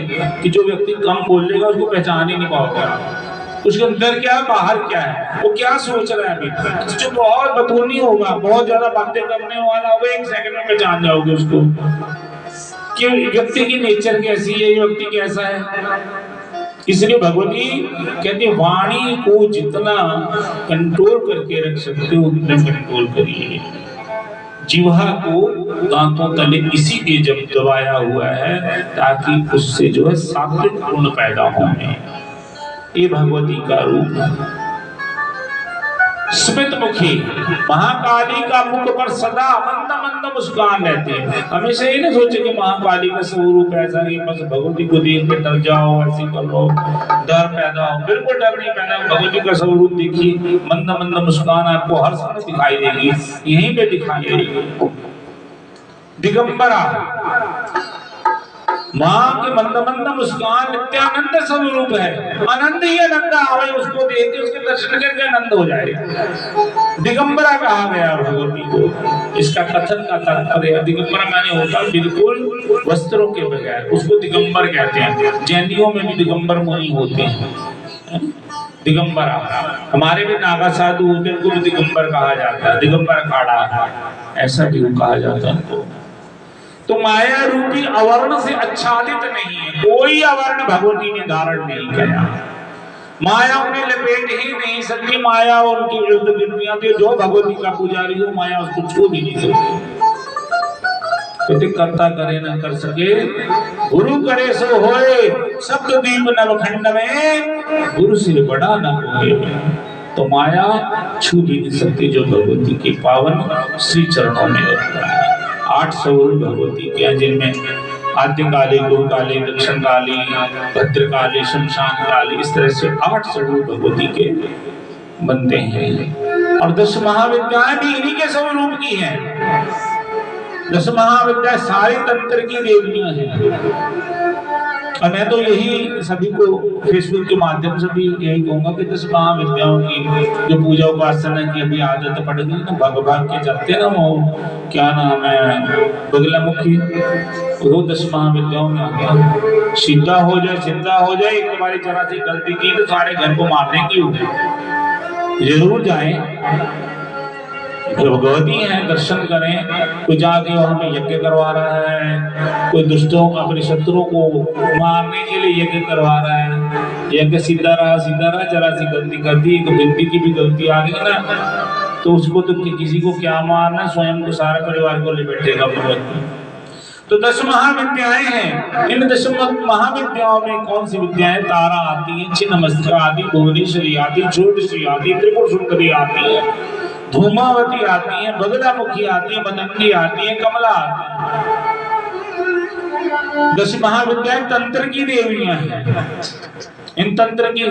कि जो व्यक्ति कम बोलेगा उसको पहचान ही नहीं पाओगे उसके अंदर क्या है, बाहर क्या है, वो क्या सोच रहा है। अभी जो बहुत बतूनी होगा, बहुत ज्यादा बातें करने वाला होगा, 1 सेकंड में पहचान जाओगे उसको कि व्यक्ति की नेचर कैसी है, ये व्यक्ति कैसा है। इसलिए भगवती कहती वाणी को जितना कंट्रोल करके रख सकते हो उतना कंट्रोल करिए। जीवा को दांतों तले इसीलिए जब दबाया हुआ है ताकि उससे जो है सात्विक गुण पैदा होंगे। ये भगवती का रूप है। स्मित मुखी महाकाली का मुख पर सदा मंद मंद मुस्कान रहती है। हमेशा ये नहीं सोचे कि महाकाली का स्वरूप ऐसा है बस भगवती को देख के डर जाओ, ऐसी करो, डर पैदा हो। बिल्कुल डर नहीं पैदा। भगवती का स्वरूप देखिए, मंद मंद मुस्कान आपको हर समय दिखाई देगी, यहीं पे दिखाई देगी। दिगंबरा माँ के मंद मंद मुस्कान नित्यानंद स्वरूप है। आनंद ही आनंद आवे, उसको देख के उसके दर्शन करके आनंद हो जाए। दिगंबरा कहा गया भगवती को। इसका कथन का तात्पर्य दिगंबरा माने होता बिल्कुल वस्त्रों के बगैर, उसको दिगंबर कहते हैं। जैनियों में भी दिगंबर मुनि होते हैं। दिगंबरा हमारे भी नागा साधु होते हैं, उनको दिगंबर कहा जाता है। दिगंबर अखाड़ा ऐसा भी कहा जाता है उनको। तो माया रूपी अवर्ण से आच्छादित नहीं है, कोई अवर्ण भगवती ने धारण नहीं किया। माया उन्हें लपेट ही नहीं सकती। माया उनकी विरुद्ध गिरतियां थी। जो भगवती का पुजारी हो माया उसको छू भी नहीं सकती। कहते कर्ता करे न कर सके, गुरु करे सो होए। सप्तद्वीप नवखंड में गुरु से बड़ा न होए। तो माया छू भी नहीं सकती जो भगवती के पावन श्री चरणों में रहता है। 8 स्वरूप भगवती के हैं, जिनमें आद्य काली, गुरु काली, दक्षिण काली, भद्र काली, शमशान काली, इस तरह से 8 स्वरूप भगवती के बनते हैं। और 10 महाविद्याएं भी इन्हीं के स्वरूप की हैं। 10 महाविद्या सारी तंत्र की देवियां हैं। और मैं तो यही सभी को फेसबुक के माध्यम से भी यही कहूंगा कि 10 महाविद्याओं की जो पूजा उपासना की अभी आदत पड़ गई ना, भाग के जाते ना, वो क्या नाम है, बगलामुखी, वो 10 महाविद्याओं में आ गया। सीधा हो जाए, एक तुम्हारी जरा सी गलती की तो सारे घर को मारने की होगी। जरूर जाए, भगवती है, दर्शन करें। कोई जाके वहां पे यज्ञ करवा रहा है, कोई दुष्टों अपने शत्रुओं को मारने के लिए यज्ञ करवा रहा है। यज्ञ सीधा रहा, जरा सी गलती कर दी, एक बिंदी की भी गलती आ गई ना, तो उसको तो किसी को क्या मारना, स्वयं को, सारा परिवार को ले बैठेगा भगवती। तो 10 महाविद्याएं हैं। इन 10 महाविद्याओं में कौन सी विद्याएं? तारा आती है, छिन्नमस्तिका आदि, भुवनेश्वरी आदि, ज्योतिषी आदि, त्रिपुर सुंदरी आती है, धूमावती आती है, बगलामुखी आती है, मदंगी आती है, कमला आती है। 10 महाविद्याएं तंत्र की देवियां हैं। इन तंत्र की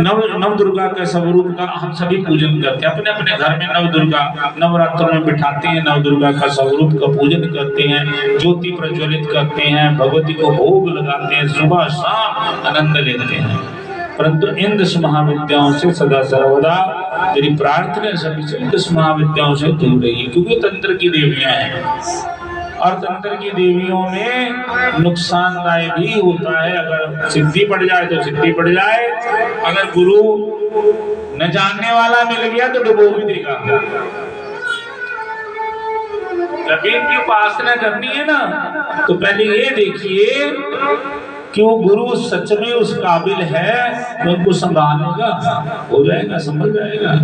नव दुर्गा के स्वरूप का हम सभी पूजन करते हैं। अपने अपने घर में नव दुर्गा नवरात्रों में बिठाते हैं, नव दुर्गा का स्वरूप का पूजन करते हैं, ज्योति प्रज्वलित करते हैं, भगवती को भोग लगाते हैं, सुबह शाम आनंद लेते हैं। परंतु इन 10 महाविद्याओं से सदा सर्वदा मेरी प्रार्थना सभी से 10 महाविद्याओं से दूर रहिए, क्योंकि तंत्र की देवियां हैं। और तंत्र की देवियों में नुकसानदायक भी होता है। अगर सिद्धि पड़ जाए तो सिद्धि पड़ जाए, अगर गुरु न जानने वाला मिल गया तो डुबो भी देगा। कबीर की उपासना करनी है ना, तो पहले ये देखिए कि वो गुरु सच में उस काबिल है तो उनको संभालेगा, हो जाएगा, संभल जाएगा।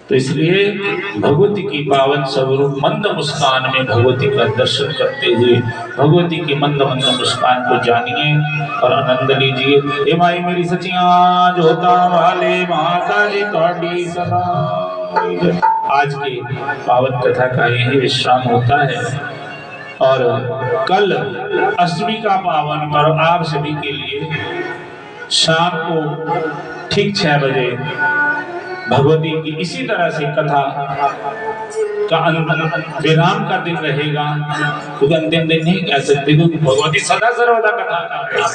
तो इसलिए भगवती की पावन स्वरूप मंद मुस्कान में भगवती का दर्शन करते हुए भगवती की मंद मंद मुस्कान को जानिए और आनंद लीजिए। हे माई मेरी सचिया जोता वाले माता जी तोड़ी सदा। आज की पावन कथा का यही विश्राम होता है और कल अष्टमी का पावन पर्व आप सभी के लिए शाम को ठीक 6 बजे भगवती की इसी तरह से कथा का विराम का दिन रहेगा, क्योंकि अंतिम दिन नहीं कह सकते, क्योंकि भगवती सदा सर्वदा कथा कर रही है,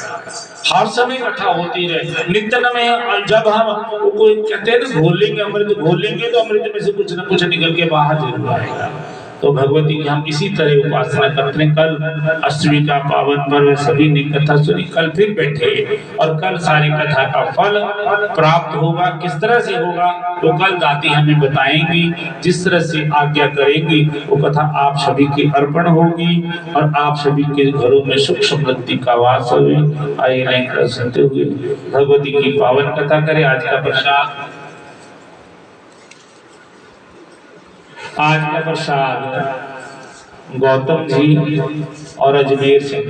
हर समय कथा होती रहे। नित्य में जब हम कोई कहते हैं ना घोलेंगे अमृत, घोलेंगे तो अमृत में से कुछ न कुछ निकल के बाहर जरूर आएगा। तो भगवती की हम इसी तरह उपासना करते हैं। कल अष्टमी का पावन पर्व, सभी ने कथा सुनी, कल फिर बैठे और कल सारी कथा का फल प्राप्त होगा। किस तरह से होगा तो कल दादी हमें बताएंगी, जिस तरह से आज्ञा करेंगी वो कथा आप सभी की अर्पण होगी और आप सभी के घरों में सुख समृद्धि का वास होगी। आइए लेकर सुनते हुए भगवती की पावन कथा करें। आज का प्रसाद, आज का प्रसाद गौतम जी और अजमेर से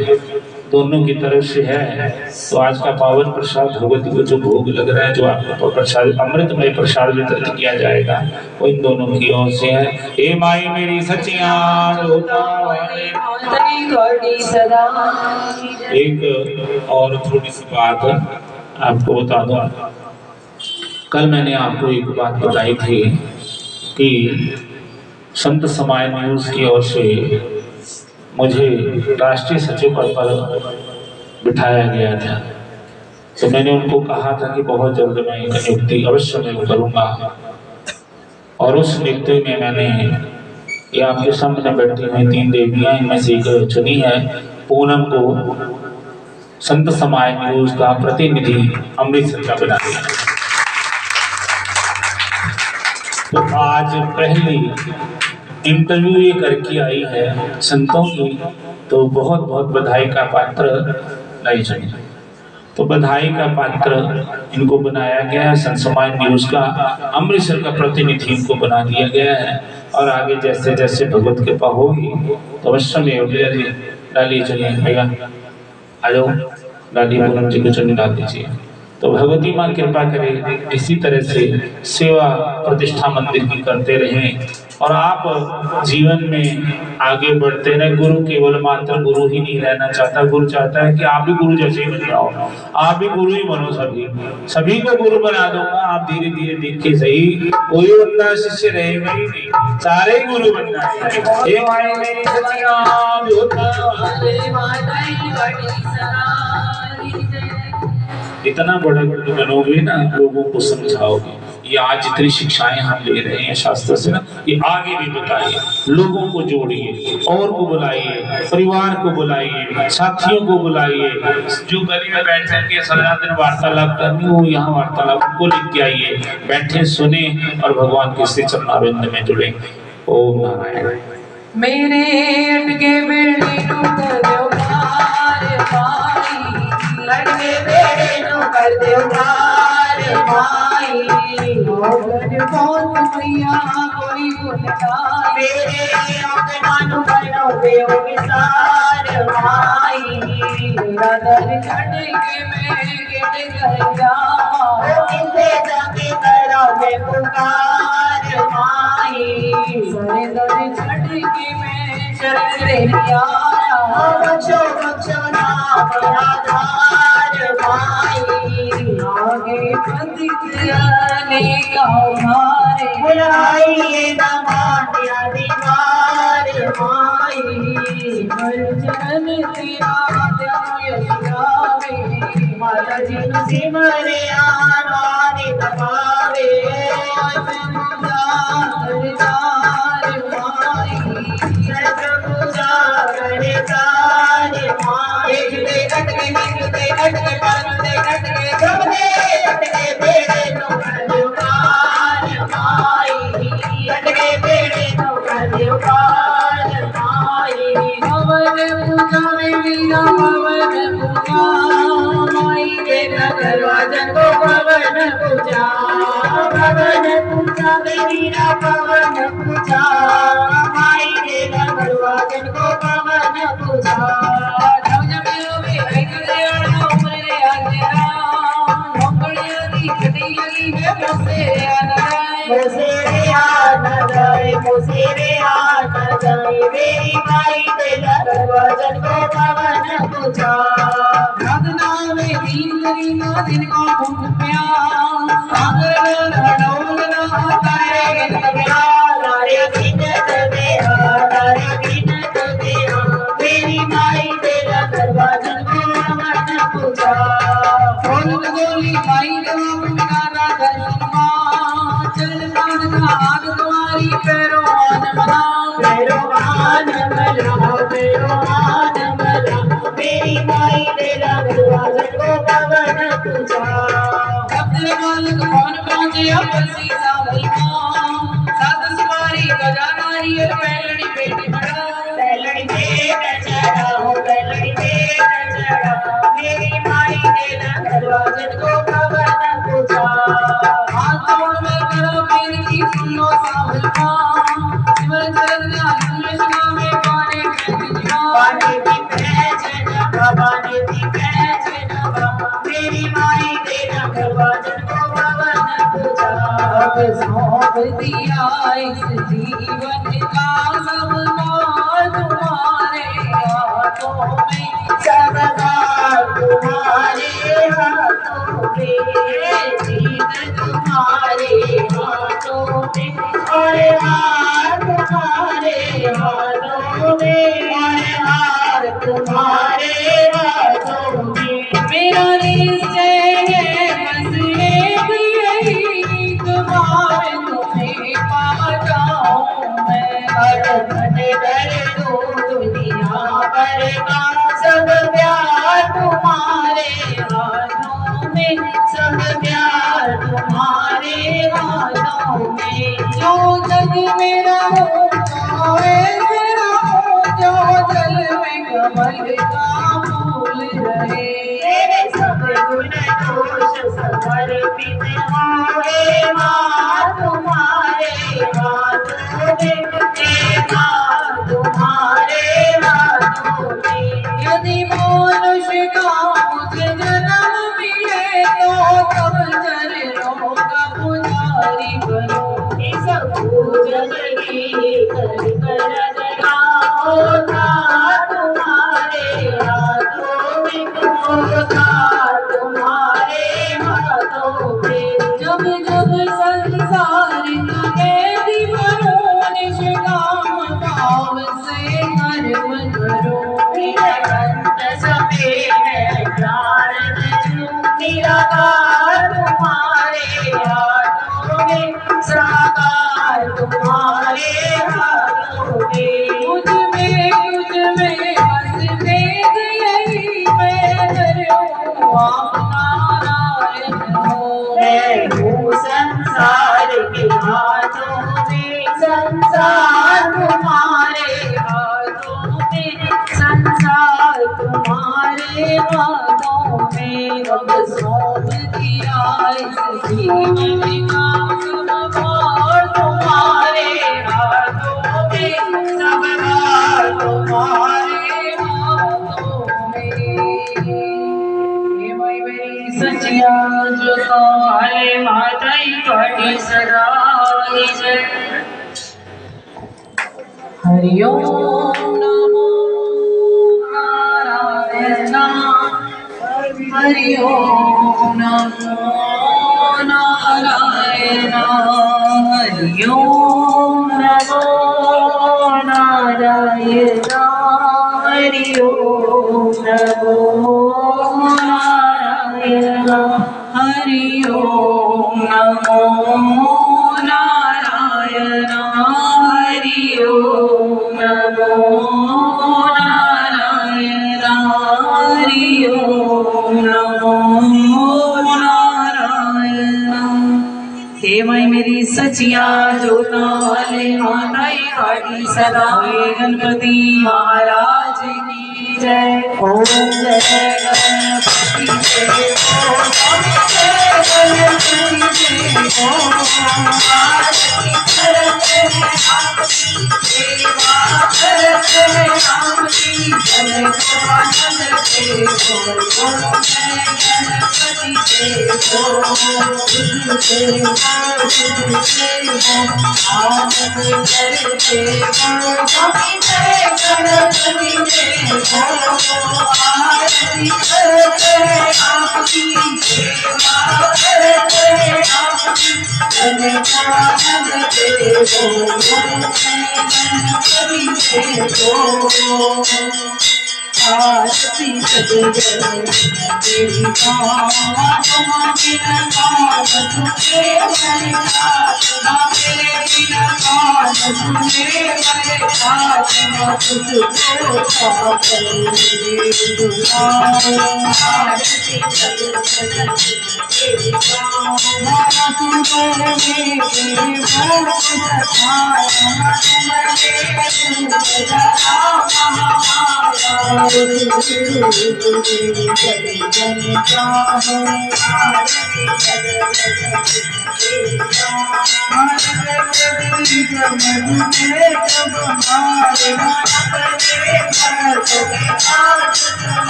दोनों की तरफ से है। तो आज का पावन प्रसाद भगवती को जो भोग लग रहा है, जो आपको प्रसाद अमृतमय प्रसाद वितरित किया जाएगा, वो इन दोनों की ओर से है। हे माई मेरी सचिया एक और थोड़ी सी बात आपको बता दूं। कल मैंने आपको एक बात बताई थी कि संत समाज न्यूज़ की ओर से मुझे राष्ट्रीय सचिव पद पर बिठाया गया था। तो मैंने उनको कहा था कि बहुत जल्द मैं एक नियुक्ति अवश्य मैं करूँगा, और उस नियुक्ति में मैंने ये आपके सामने बैठी हुई 3 देवियाँ, इनमें से एक चुनी है। पूनम को संत समाज न्यूज़ का प्रतिनिधि अमृतसर का बना दिया। तो आज पहली इंटरव्यू ये करके आई है संतों की, तो बहुत बहुत बधाई का पात्र नहीं चुनी। तो बधाई का पात्र इनको बनाया गया है, संत समाज न्यूज़ का अमृतसर का प्रतिनिधि इनको बना दिया गया है। और आगे जैसे जैसे भगवत कृपा होगी तो अवश्य में डाली चलिए भैया, आ जाओ डाली पूनम जी को चुनी डाल दीजिए। तो भगवती माँ कृपा करे, इसी तरह से सेवा प्रतिष्ठा मंदिर की करते रहें और आप जीवन में आगे बढ़ते रहे। गुरु केवल मात्र गुरु ही नहीं रहना चाहता, गुरु चाहता है कि आप भी गुरु जैसे ही बन जाओ, आप भी गुरु ही बनो। सभी को गुरु बना दूंगा, आप धीरे धीरे देखिए सही, कोई बंदा शिष्य रहेगा ही नहीं, सारे गुरु बन जाएंगे। इतना बड़ा गुरु बनोगे ना, लोगों को समझाओगे। ये आज जितनी शिक्षाएं हम ले रहे हैं शास्त्र से ना, ये आगे भी बताइए, लोगों को जोड़िए, और को बुलाइए, परिवार को बुलाइए, साथियों को बुलाइए। जो गली में बैठ करके सारा दिन वार्तालाप करनी हो, यहाँ वार्तालाप को लिख के आइए, बैठे सुने और भगवान के श्री चरणारविंद में जुड़े। ओम नारायण। मेरे अटके बेड़े लड़के बेड़े नो कर दे उधार माई, बहुत मैया कोई बोलता मेरे आगे मानो बनो दे विसार माई। दर छड़ के मैं गिर गया, किसे जाके करा मैं पुकार माई। सरे दर छड़ के मैं चल रही आया, बच्चों बच्चों ना मेरा धार माई। आगे प्रतिक्रियाने का मारे बुलाइए दमादिया दीवार माई। हर जन तेरा यशावे, माता जी सिमरे आनाने दबावे। सरदार माई, सरदार माई। देखते कटके निकलते कटके पालते कटके जमते कटके बेड़े नो कर दो पार माई। कटके बेड़े नो कर दो पार। पूजा पवन पूजा मेरा पवन पूजा माई देला दरवाजन को पवन पूजा जब जब वे करे उम्र रे आगरा नौकड़िया दी छटी लगी है मोसे रे आना जाए मोसे रे आना जाए मेरी माई देला दरवाजन को पवन पूजा राधना में दिन को भूख प्यार सागर ढोल ना तारे गया तारे बिन दे तारे बिन दे मेरी माई तेरा दरवाजन को पवन पूजा बोल गोली माई जवाब मेरा दर्शन मां चल मान का आग तुम्हारी पैरों आन मना पैरों आन मला पैरों आन मला मेरी माई तेरा दरवाजन को पवन पूजा अपने मालिक कौन पहुंचे अपनी सावल सात सवारी गजानारी पहलड़ी बेटी बड़ा पहलड़ी बेट चढ़ा हो पहलड़ी बेट चढ़ा मेरी माई तेरा दरवाजन को पवन पूजा हाथ जोड़ में करो बेनती सुन लो सावल शिवर चरण कृष्णा में पाने की पहचान बाने की पहचान मेरी माई तेरा दरवाजन को पवन पूजा अब सौंप दिया इस जीवन का सब माल तुम्हारे हाथों में सबका तुम्हारे हाथों में जीत तुम्हारे हाथों में और हार तुम्हारे हाथों में और हार तुम्हारे हाथों में मेरा निश्चय है बस एक यही तुम्हारे तुम्हें पा जाऊं मैं हर मन कर दो दुनिया पर का सब प्यार तुम्हारे हाथों में सब प्यार तुम्हारे हाथों में जो जग मेरा हो मेरा हो जो जल में कमल का फूल रहे तेरे सब गुण दोष समर्पित होए मां तुम्हारे हाथों में मां तुम्हारे हाथों में यदि मनुष्य का मुझे जन्म मिले तो कब चरणों का पुजारी बनो इस पूजन की कर लगाओ तुम्हारे हाथों में तुम्हारे हाथों में जब जब संसार के दीवारों निष्काम भाव से कर्म करो निरंत सभी में प्राण निराकार तुम्हारे हाथों में साकार तुम्हारे हाथों में मुझ में बस वेद यही मैं करूं आप नारायण हो मैं हूँ संसार के हाथों में संसार तुम्हारे हाथों में संसार तुम्हारे हाथों में अब सौंप दिया इस जीवन का और तुम्हारे हाथों में सब तुम्हारे हाथों में मेरी सचिया जो काले माताई थोड़ी सराय जय हरि ओम नमो नारायण हरि ओम नमो नारायण हरि ओम नमो नारायण हरि ओम नमो नारायण हरि ओम नमो नारायण हरि ओम नमो नारायण हरि ओम नमो नारायण हे माई मेरी सचिया जोता वाले माताई काटी सदा गणपति महाराज की जय ओम जय गणपति। आरती सजगल तेरी तुम्हारे बिना कौन सुने मेरे पास न तुझको आरती सजगल तेरी